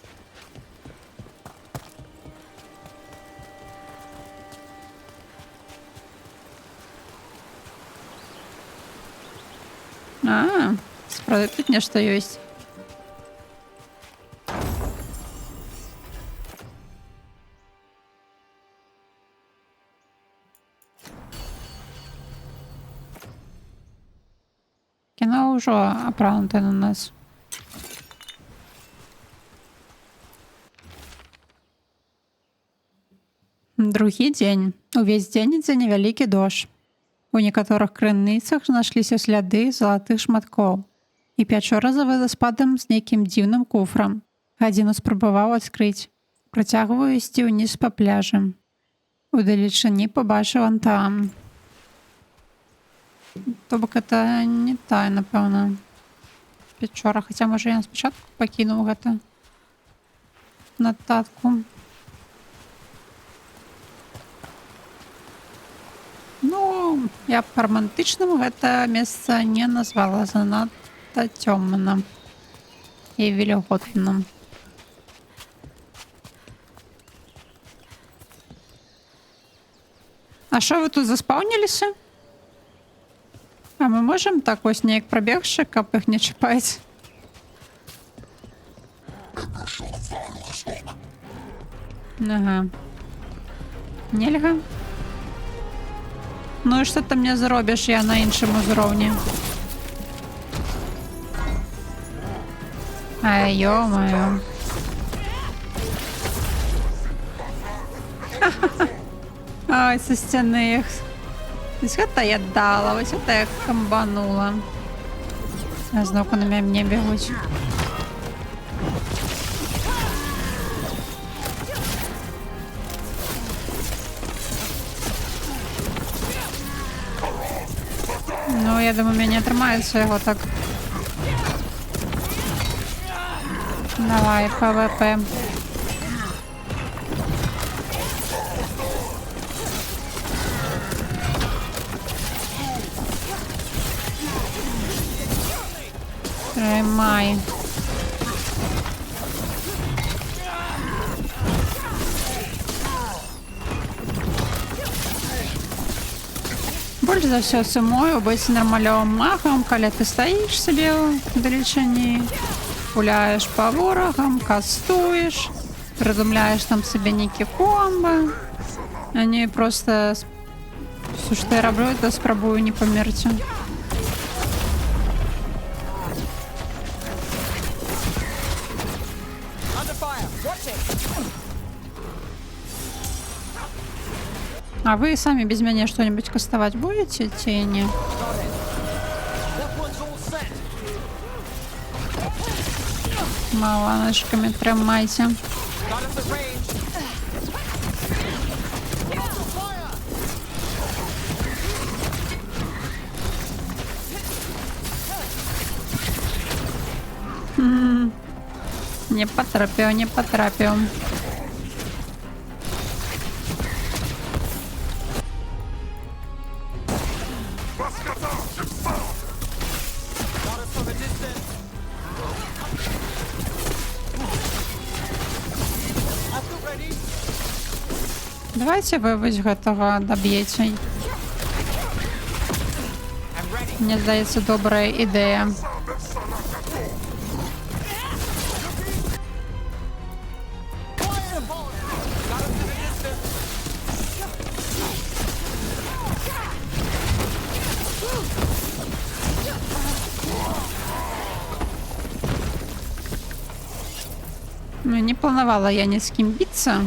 А, справді тут нечто есть. Кіно уже апраунте на нас. Другі дзень. Увесь дзень ідзе невялікі дождж. У некаторых крыніцах знайшліся сляды залатых шматкоў. І пячора за вадаспадам з нейкім дзіўным куфрам. Гадзіну спрабаваў адкрыць. Працягваю ісці ўніз па пляжы. У далечыні пабачыў Антаам. То бок это не тая, напэўна, пячора. Хаця, можа, я спачатку пакінуў гэта нататку. Ну, я б романтычным гэта месца не назвала, занадта цёмна і вільготна. А што вы тут заспаўніліся? А мы можем так вось неяк прабегшы, каб іх не чапаць? Ага. Нельга? Ну і што ты мне зробіш, я на іншым узроўні? Ай, ё-моё. Ой, со стены их. Вось гэта я дала, вось гэта я камбанула. А зноўку на мяне бегуць. Ну, я думаю, мяне атрымаецца яго так. Давай, ПВП. Тримай. Больш за ўсё сумую быць нармалёвым магам, калі ты стаіш сабе ў далечыні, гуляеш па ворагам, кастуеш, прыдумляеш там сабе нейкі комбо, а не просто всё, што я раблю, то спрабую не памерці. А вы сами без меня что-нибудь кастовать будете, ці не? Маланочками тримайте. Не потрапил, не потрапил. Давайте вы вось гэтага даб'еце. Мне здаецца, добрая ідэя. Ну, не планавала я ні з кім біцца.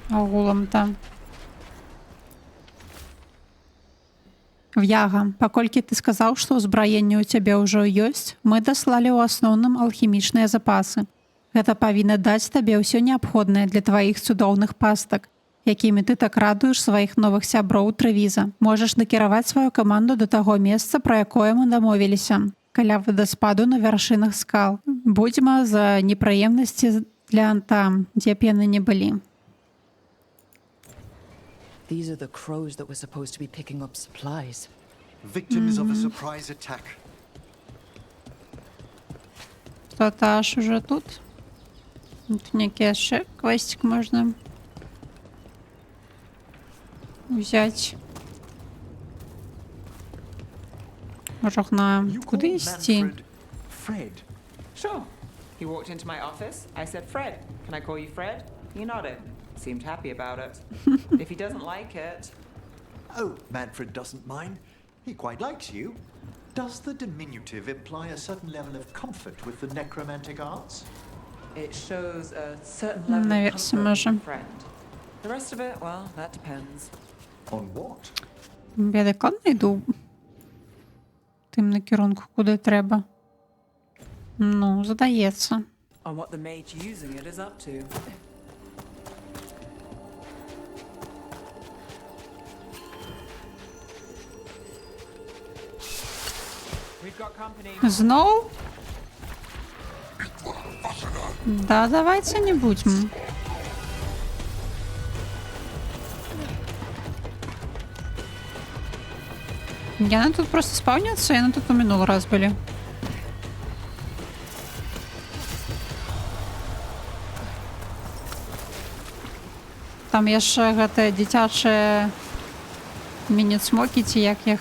Агулам-то. В'яга, паколькі ты сказаў, што ўзбраенне ў цябе ўжо ёсць, мы даслалі ў асноўным алхімічныя запасы. Гэта павінна даць табе ўсё неабходнае для тваіх цудоўных пастак, якімі ты так радуеш сваіх новых сяброў Трэвіза. Можаш накіраваць сваю каманду да таго месца, пра якое мы дамовіліся, каля вадаспаду на вяршынах скал. Будзьма за непрыемнасці для там, дзе б яны не былі. These are the crows that were supposed to be picking up supplies. Victims of a surprise attack. Кто-то аж уже тут. Тут некий яшчэ квестик можна взять. Жахна. Куды ісці? Fred. Sure. He walked into my office. I said, Fred, can I call you Fred? He nodded. Seemed happy about it. If he doesn't like it... Oh, Manfred doesn't mind. He quite likes you. Does the diminutive imply a certain level of comfort with the necromantic arts? It shows a certain level of comfort with a friend. The rest of it, well, that depends. On what? Я докладно йду тим накерунку, куди треба. Ну, задається. On what the mage using it is up to. Знов? Да, давайте не будем. Яны тут просто спавняться, яны тут у минулый раз были. Там яшчэ гэтае дзіцячае міні-цмокі, ці як іх.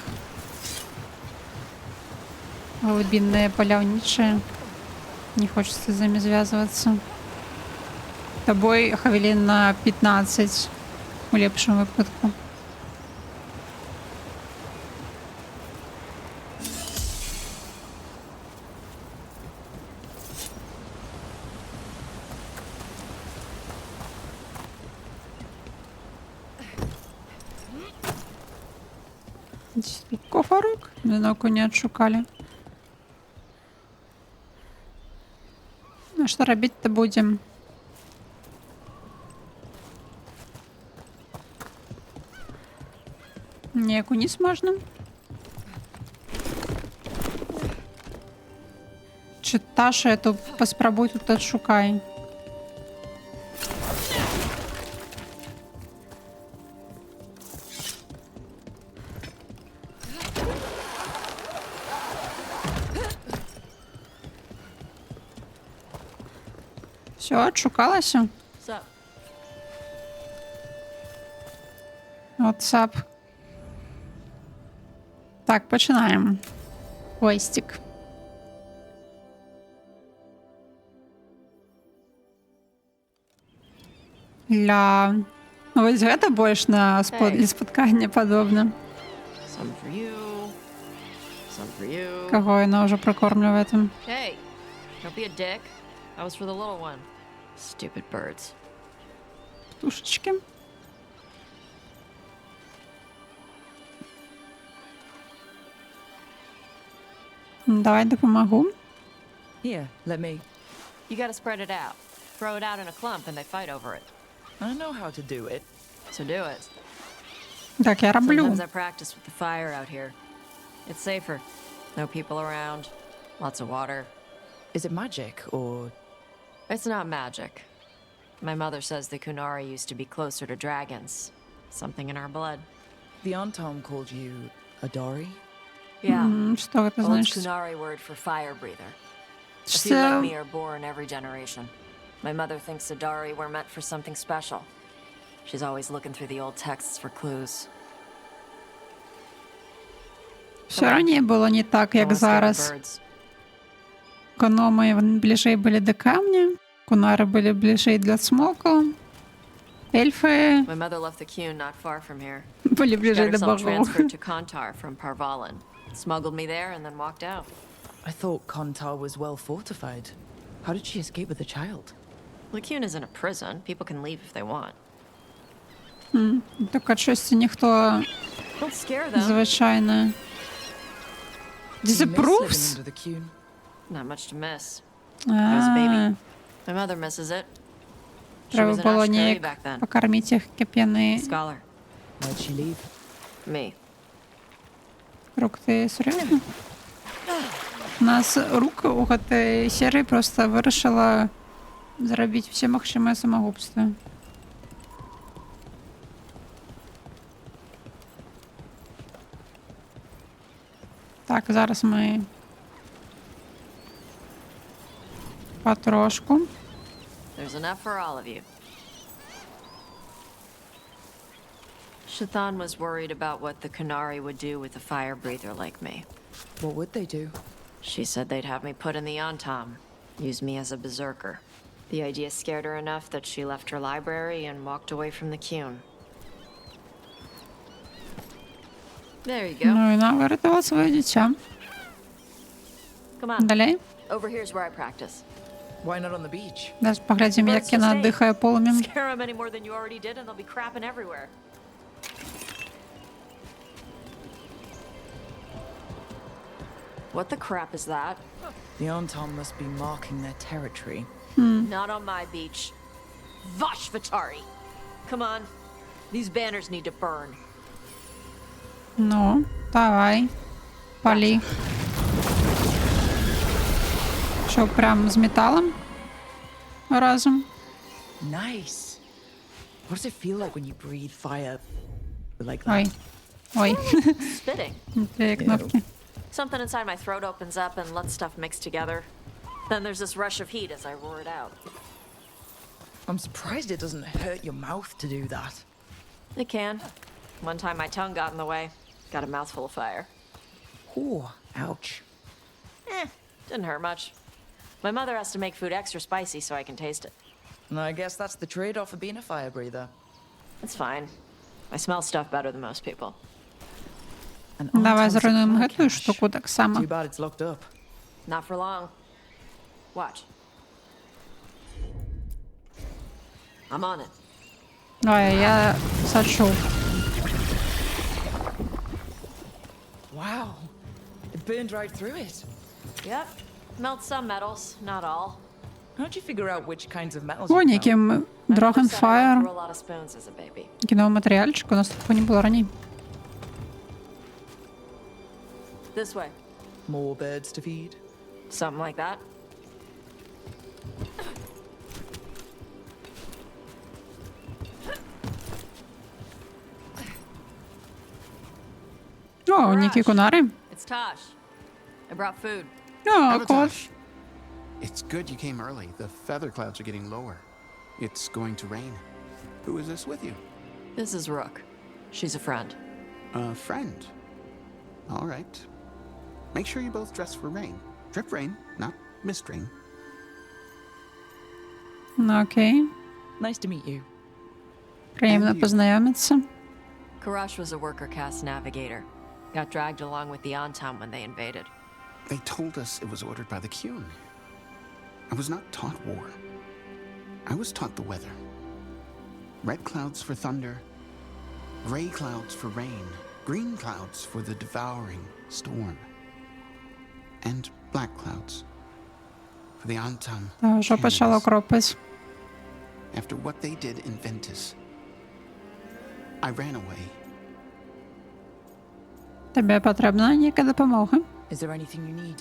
Глубинные паляўнічыя. Не хочется з імі звязвацца. Тобой хвілін на 15 у лепшым выпадку. Здесь тут кофорок. Одиноко не отшукали. Ну что робить-то будем? Ніяк уніс можна? Чи та, що я тут поспробуй тут отшукай? Все, отшукалася? Ватсап. Так, починаємо. Квестик. Ля. Ось гэта больш на для спаткання падобна. Some for you. Some for you. Кого яна ўжо пракормлівае там? Hey, don't be a dick. That was for the little one. Stupid birds. Птушечки. Давай допомогу. Here, let me. You gotta spread it out. Throw it out in a clump and they fight over it. I know how to do it. So do it. Так, я роблю. Sometimes I practice with the fire out here. It's safer. No people around. Lots of water. Is it magic or... It's not magic. My mother says the Kunari used to be closer to dragons. Something in our blood. The Antom called you Adari? Yeah. Что это Old значит? Kunari word for fire breather. A few Что? like me are born every generation. My mother thinks Adari were meant for something special. She's always looking through the old texts for clues. Все ранее було не так, як Don't scare the зараз. birds. Гноми ближей были до камня, кунари были ближей для смока, эльфы My mother left the Kyun not far from here. были She got ближе до herself богов. transferred to Kontar from Parvalan. Smuggled me there and then walked out. I thought Kontar was well fortified. How did she escape with the child? The Kyun isn't a prison. People can leave if they want. Только щось ніхто Don't scare them. звичайно. Do you miss living Disapproves? under the Kyun? Not much to miss. I was a baby. My mother misses it. She Треба was an було Ashkari ніяк back then. покормити їх кип'яний Scholar. Why'd she leave? Me. рук. Ти серйозно? У нас рук у гэтай серії просто вирішила зробити всі магчимые самогубства. Так, зараз ми потрошку. There's enough for all of you. Shathan was worried about what the Kunari would do with a fire breather like me. What would they do? She said they'd have me put in the Antam, use me as a berserker. The idea scared her enough that she left her library and walked away from the Kyun. There you go. Ну і вона вирятувала своє дитя. Come on. Далі. Over here's where I practice. Why not on the beach? Зараз поглядимо, як вона дихає полум'ям. Scare them any more than you already did, and they'll be crapping everywhere. What the crap is that? The Antom must be marking their territory. Not on my beach. Vosh Vatari! Come on. These banners need to burn. Ну, давай. Палі. Що, прям з металом? Разом. Nice. What does it feel like when you breathe fire like that? Ой. Ой. Spitting. Дві кнопки. Something inside my throat opens up and lets stuff mix together. Then there's this rush of heat as I roar it out. I'm surprised it doesn't hurt your mouth to do that. It can. One time my tongue got in the way. Got a mouthful of fire. Ooh, ouch. Didn't hurt much. My mother has to make food extra spicy so I can taste it. And I guess that's the trade-off of being a fire breather. It's fine. I smell stuff better than most people. And Давай Antom's a зруйнуємо cloud гэтую cache. штуку так само. Too bad it's locked up. Not for long. Watch. I'm on it. Давай, я сачу. Wow. It burned right through it. Yep. Melts some metals, not all. How'd you figure out which kinds of metals you О, found? яким My mother said I went Dragonfire, through a lot of spoons as a baby. кіновий матеріальчик, у нас такого не було раніше. This way. More birds to feed? Something like that. О, Нікі Кунари. It's Tosh. I brought food. О, кот. Avatosh, it's good you came early. The feather clouds are getting lower. It's going to rain. Who is this with you? This is Rook. She's a friend. A friend. All right. Make sure you both dress for rain. Drip rain, not mist rain. Ну, окей. Nice to meet you. Приємно познайомитися. Karash was a worker caste navigator. Got dragged along with the Antam when they invaded. They told us it was ordered by the Qun. I was not taught war. I was taught the weather. Red clouds for thunder, gray clouds for rain, green clouds for the devouring storm, and black clouds for the Antam. Та вже почало кропись. After what they did in Ventus, I ran away. Тобі потрібна ніяка допомога. Is there anything you need?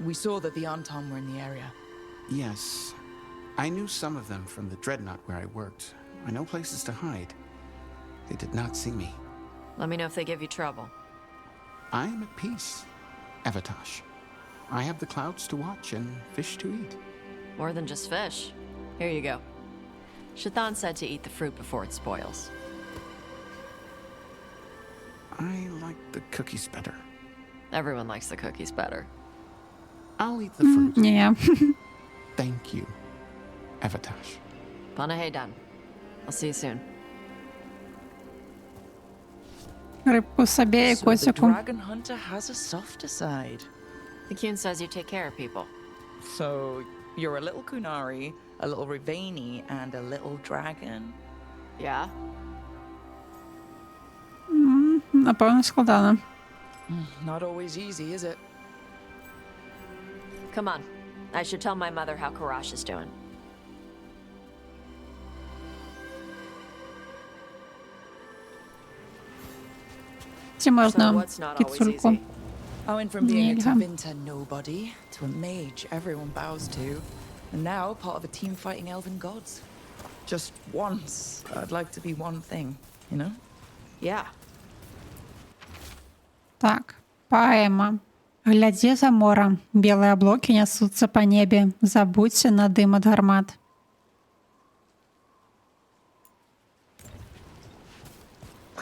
We saw that the Antom were in the area. Yes, I knew some of them from the Dreadnought where I worked. I know places to hide. They did not see me. Let me know if they give you trouble. I am at peace, Avatosh. I have the clouds to watch and fish to eat. More than just fish. Here you go. Shathan said to eat the fruit before it spoils. I like the cookies better. Everyone likes the cookies better. I'll eat the fruit. Ні. Thank you, Avatosh. Panaheydan. I'll see you soon. Рибку собі і So the котику. dragon hunter has a softer side. The Qun says you take care of people. So you're a little Kunari, a little Rivani, and a little dragon. Yeah? Напевно, складано. Not always easy, is it? Come on. I should tell my mother how Karash is doing. Ці можна So what's not always кіцульку. easy? I went from being a Нельга. Tevinter nobody to a mage everyone bows to, and now part of a team fighting elven gods. Just once, I'd like to be one thing, you know? Yeah. Так, поэма. Глядзі за морем. Белые облаки несутся по небе. Забудься на дым от гармат.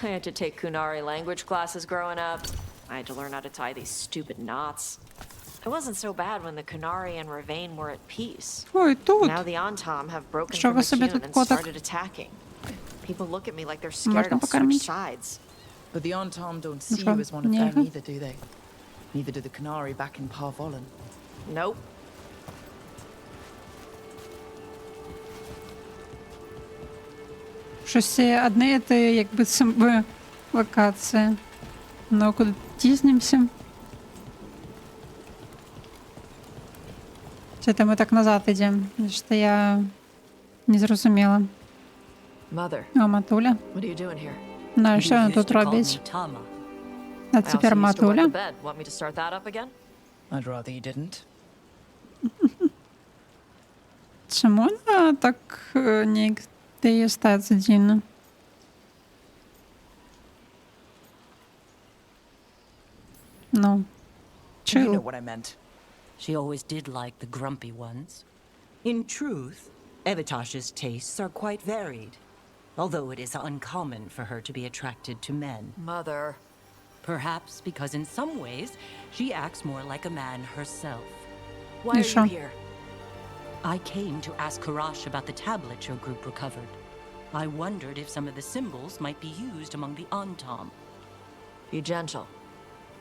I had to take Kunari language classes growing up. I had to learn how to tie these stupid knots. It wasn't so bad when the Kunari and Ravain were at peace. Ой, тут. Now the Antam have broken Що from ви the собі Qun тут and котик? started attacking. People look at me like they're scared Можна I'll switch покормить? sides. But the Antom don't see що, you as one of нельга? them either, do they? Neither do the Kunari back in Parvolan. Nope. Щось одне це якби себе локація. Ну, куди тіснемося? Чи це ми так назад йдемо? Що я не зрозуміла. Mother, О, Матуля. what are you doing here? Ну, і що він тут робить? А I also тепер used to wet the Матуля. bed. Want me to start that up again? I'd rather you didn't. Чому вона так не дає статися дійно? Ну, You чил. know what I meant. She always did like the grumpy ones. In truth, Evatosh's tastes are quite varied, although it is uncommon for her to be attracted to men. Mother. Perhaps because in some ways, she acts more like a man herself. Why are you here? I came to ask Karash about the tablet your group recovered. I wondered if some of the symbols might be used among the Antom. Be gentle.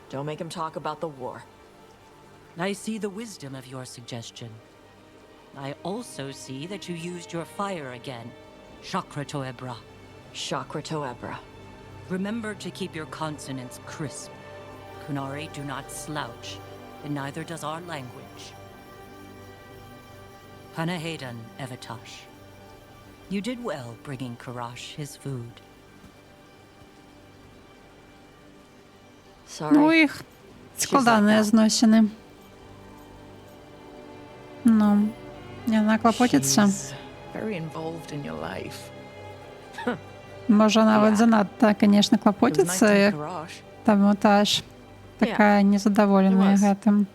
Don't make him talk about the war. I see the wisdom of your suggestion. I also see that you used your fire again, Chakra Chakra Toebra. Remember to keep your consonants crisp. Kunari do not slouch, and neither does our language. Panahedan, Evitash. You did well bringing Karash his food. Sorry. Ну, їх складані зносини. Ну, і вона клопотиться. She's very involved in your life. Може, навіть занадто, звісно, It was nice клопотиться, to як Karash. тому теж така незадоволена гэтым.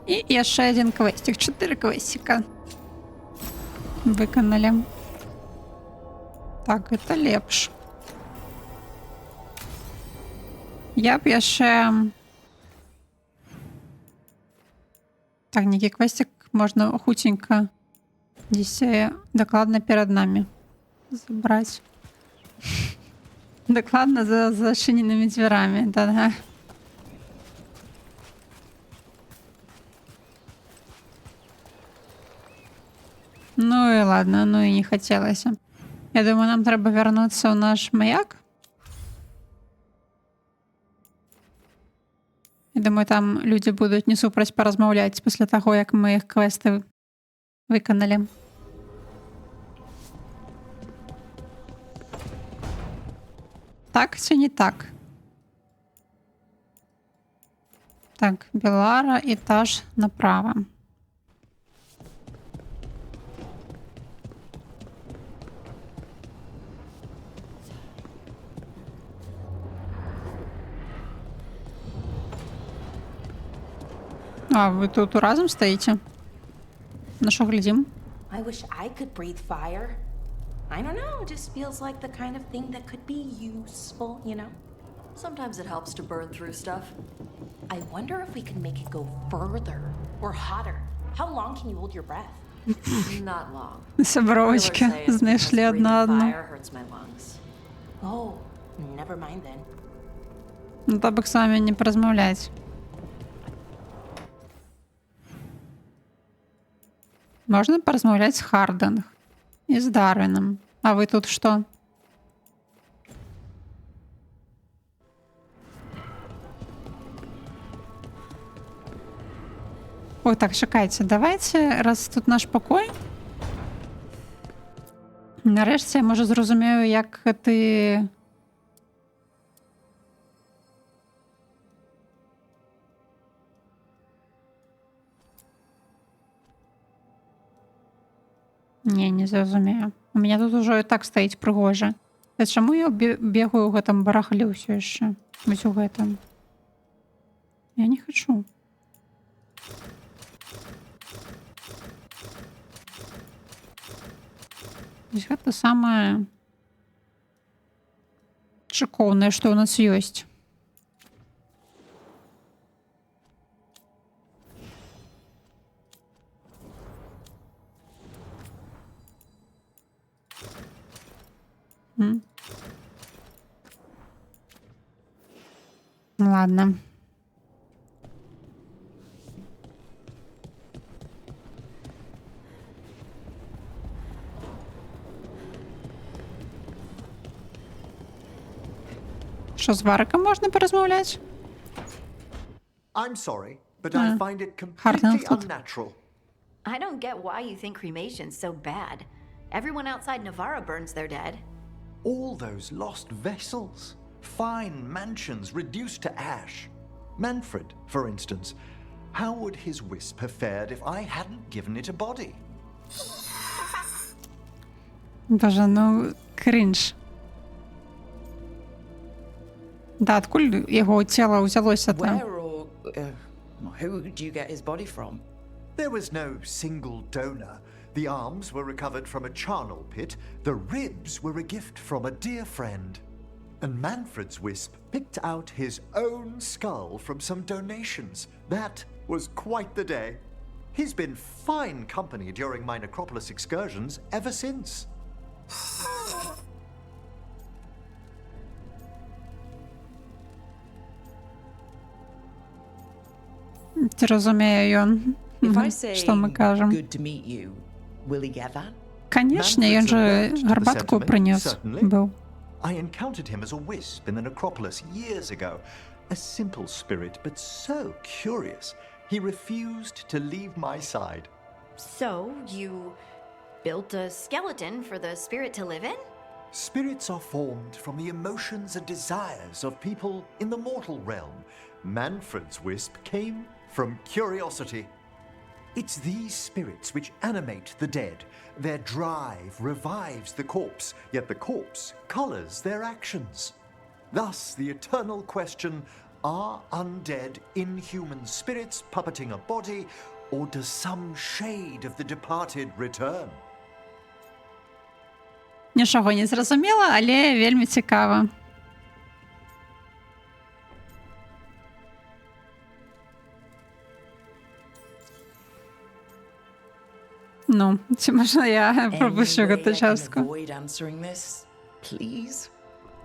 І яшчэ один квестик. 4 квестика выканалі. Так, это лепш. Я б яшчэ... Так, нейкі квестик можна хутенька дзесь дакладна перад намі забраць. Дакладна за зачыненымі дзвярамі, да-да. Ну і ладно, ну і не хацелася. Я думаю, нам трэба вярнуцца ў наш маяк. Я думаю, там людзі будуць не супраць паразмаўляць пасля таго, як мы іх квесты выканалі. Так ці не так? Так, Белара, этаж направо. А, вы тут разом стоите? На що глядим? I wish I could breathe fire. I don't know, it just feels like the kind of thing that could be useful, you know? Sometimes it helps to burn through stuff. I wonder if we can make it go further or hotter. How long can you hold your breath? Not long. Сябровочки знайшли одна одну. Fire hurts my lungs. Oh, never mind then. Ну, то б з вами не порозмовлять. Можна порозмовляти з Хардинг і з Дарвіном. А ви тут що? Ой, так, чекайте, давайте, раз тут наш покой. Нарешті я, може, зрозумію, як ти... Не зразумею. У меня тут уже и так стаіць прыгожа. А чаму я бегаю ў гэтым барахле ўсё яшчэ? Вось у гэтым. Я не хочу. Вось гэта самае шыкоўнае, што ў нас ёсць. Ладно. Що, з Вариком можна порозмовляти? I'm sorry, but I find it Хардинг completely тут. unnatural. I don't get why you think cremation's so bad. Everyone outside Navarra burns their dead. All those lost vessels, fine mansions reduced to ash. Manfred, for instance, how would his wisp have fared if I hadn't given it a body? Боже, ну, кринж. Да, откуль його тіло взялося-то? Where or who did you get his body from? There was no single donor. The arms were recovered from a charnel pit. The ribs were a gift from a dear friend. And Manfred's wisp picked out his own skull from some donations. That was quite the day. He's been fine company during my Necropolis excursions ever since. Ці розуміє ён, If I say што мы кажам. good to meet you, will he get that? Канешне, ён жа Manfred's alert to the гарбатку sentiment, прынёс certainly. быў. I encountered him as a wisp in the necropolis years ago. A simple spirit, but so curious. He refused to leave my side. So, you built a skeleton for the spirit to live in? Spirits are formed from the emotions and desires of people in the mortal realm. Manfred's wisp came from curiosity. It's these spirits which animate the dead. Their drive revives the corpse, yet the corpse colors their actions. Thus, the eternal question, are undead inhuman spirits puppeting a body, or does some shade of the departed return? Нічого не зразумела, але вельмі цікава. Ну, ці можна я пропущу Any way гэту I can частку? avoid answering this, please?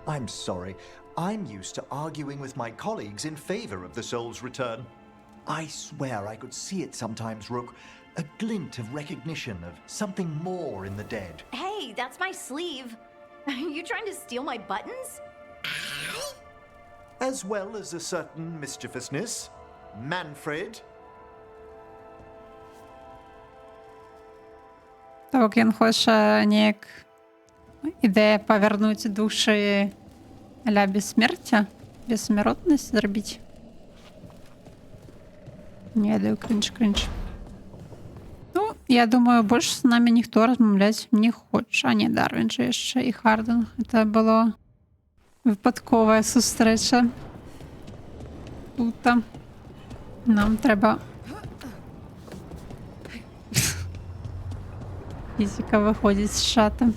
I'm sorry. I'm used to arguing with my colleagues in favor of the soul's return. I swear I could see it sometimes, Rook. A glint of recognition of something more in the dead. Hey, that's my sleeve. Are you trying to steal my buttons? As well as a certain mischievousness. Manfred. Так, він хоче неяк ідея павернуць душы ля бессмерця, бессмяротнасць зрабіць. Не ведаю, крінж. Ну, я думаю, больш з намі ніхто размаўляць не хоча. А не, Дарвін жа яшчэ і Харден. Гэта было выпадковая сустрэча. Тут нам трэба фізіка выходзіць з чата.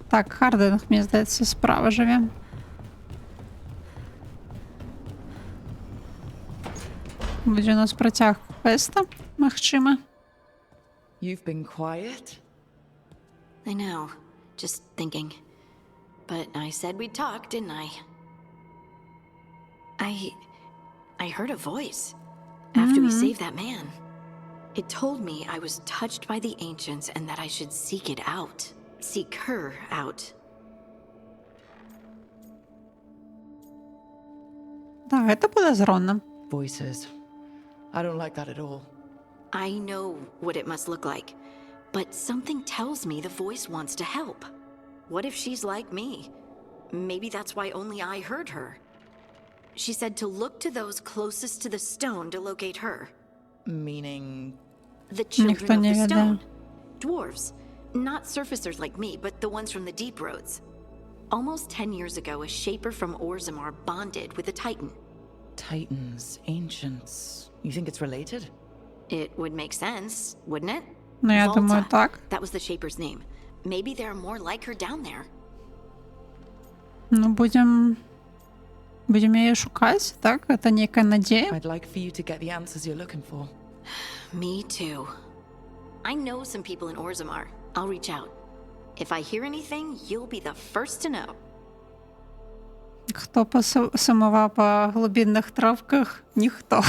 Так, Харден, мне здаецца, справа жыве. Будзе у нас працяг квеста, магчыма. You've been quiet? I know. Just thinking. But I said we'd talk, didn't I? I heard a voice after we saved that man. It told me I was touched by the ancients and that I should seek it out. Seek her out. Так, гэта падазронна. Voices. I don't like that at all. I know what it must look like, but something tells me the voice wants to help. What if she's like me? Maybe that's why only I heard her. She said to look to those closest to the stone to locate her. Meaning? The children Ніхто of не the ведає. stone. Dwarves. Not surfacers like me, but the ones from the deep roads. Almost 10 years ago, a shaper from Orzammar bonded with a titan. Titans, ancients. You think it's related? It would make sense, wouldn't it? Ну, я думаю, Volta. так. That was the shaper's name. Maybe there are more like her down there. Ну, будем яе шукаць, так? Гэта нейкая надзея. I'd like for you to get the answers you're looking for. Me too. I know some people in Orzammar. I'll reach out. If I hear anything, you'll be the first to know. Хто посумував по глибинних травках? Ніхто.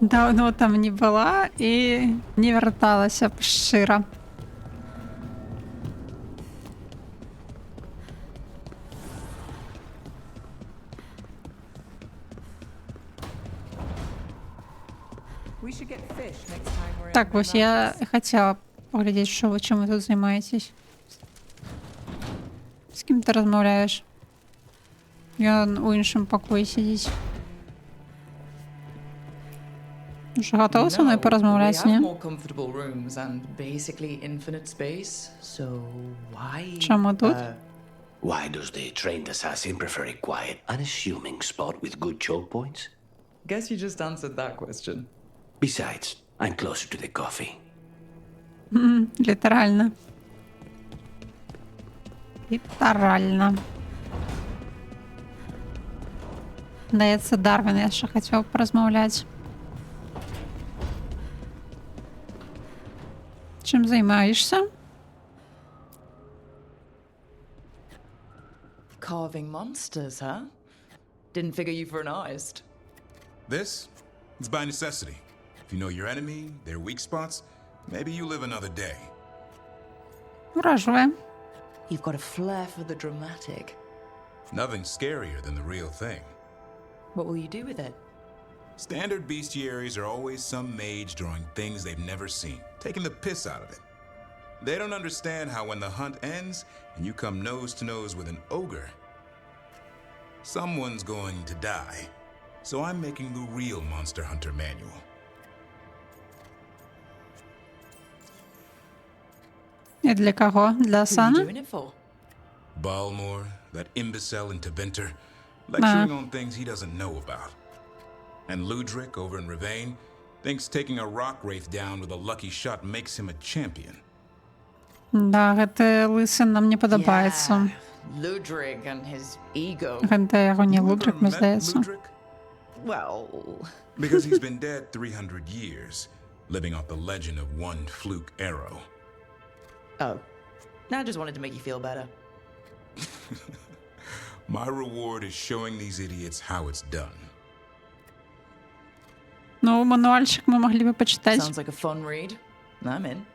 Давно там не була і не верталася б щиро. We should get fish next time we're in Так, the ось я mountains. хотіла поглядіти, що ви чим ви тут займаєтесь. З ким ти розмовляєш? Ён у іншому покої сидить. Вже готова зі мною No, порозмовляти, we have ні? more comfortable rooms and basically infinite space, so why? Чому тут? Why does the trained assassin prefer a quiet, unassuming spot with good choke points? Guess you just answered that question. Besides, I'm closer to the coffee. Літерально. Літерально. Здається, Дарвін, я ще хотів порозмовляти. Чим займаєшся? carving monsters, huh? Didn't figure you for an artist. This? It's by necessity. If you know your enemy, their weak spots, maybe you live another day. Вражує. You've got a flair for the dramatic. Nothing scarier than the real thing. What will you do with it? Standard bestiaries are always some mage drawing things they've never seen, taking the piss out of it. They don't understand how when the hunt ends and you come nose to nose with an ogre, someone's going to die. So I'm making the real Monster Hunter manual. І для кого? Для Who are you Асана? doing it for? Balmor, that imbecile in Tevinter, lecturing on things he doesn't know about. And Ludric over in Rivain thinks taking a rock wraith down with a lucky shot makes him a champion. Да, гэты лысы нам не падабаецца. Ludrig and his ego. Гэта яго не Лудрик, мне Met здаецца. Ludric? Well, Because he's been dead 300 years, living off the legend of one fluke arrow. oh. I just wanted to make you feel better. My reward is showing these idiots how it's done. Ну, мануальчик мы могли бы почитать. Sounds like a fun read. I'm in.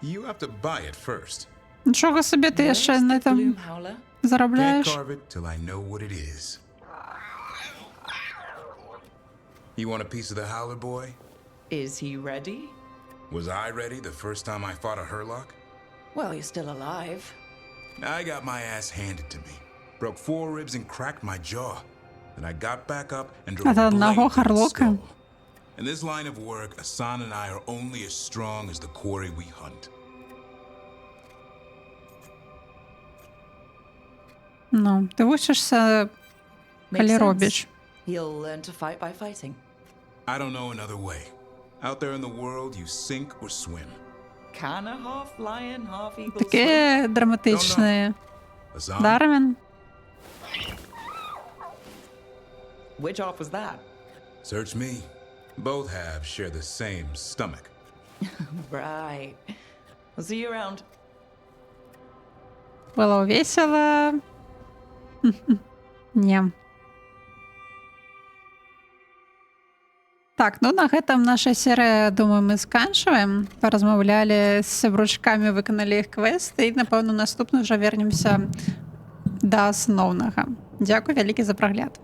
You have to buy it first. Нічого собі, ти ще на Bloom этом Howler? Can't заробляєш? carve it till I know what it is. You want a piece of the howler, boy? Is he ready? Was I ready the first time I fought a Hurlock? Well, you're still alive. I got my ass handed to me. Broke 4 ribs and cracked my jaw. Then I got back up and drove Это a одного blade through the Харлока? skull. In this line of work, Asan and I are only as strong as the quarry we hunt. Ну, ти вчишся, Makes коли sense. робиш. He'll learn to fight by fighting. I don't know another way. Out there in the world, you sink or swim. Kinda half lion, half eagle. swim. Таке драматичне. Asan? Дарвін? Which half was that? Search me. Both halves share the same stomach. Right. I'll see you around. Було весело. Ні. Так, ну на гэтым наша серыя, думаю, мы сканчваем. Паразмаўлялі з сябручкамі, выканалі іх квесты і, напэўна, наступны ўжо вернемся да асноўнага. Дзякуй вялікі за прагляд.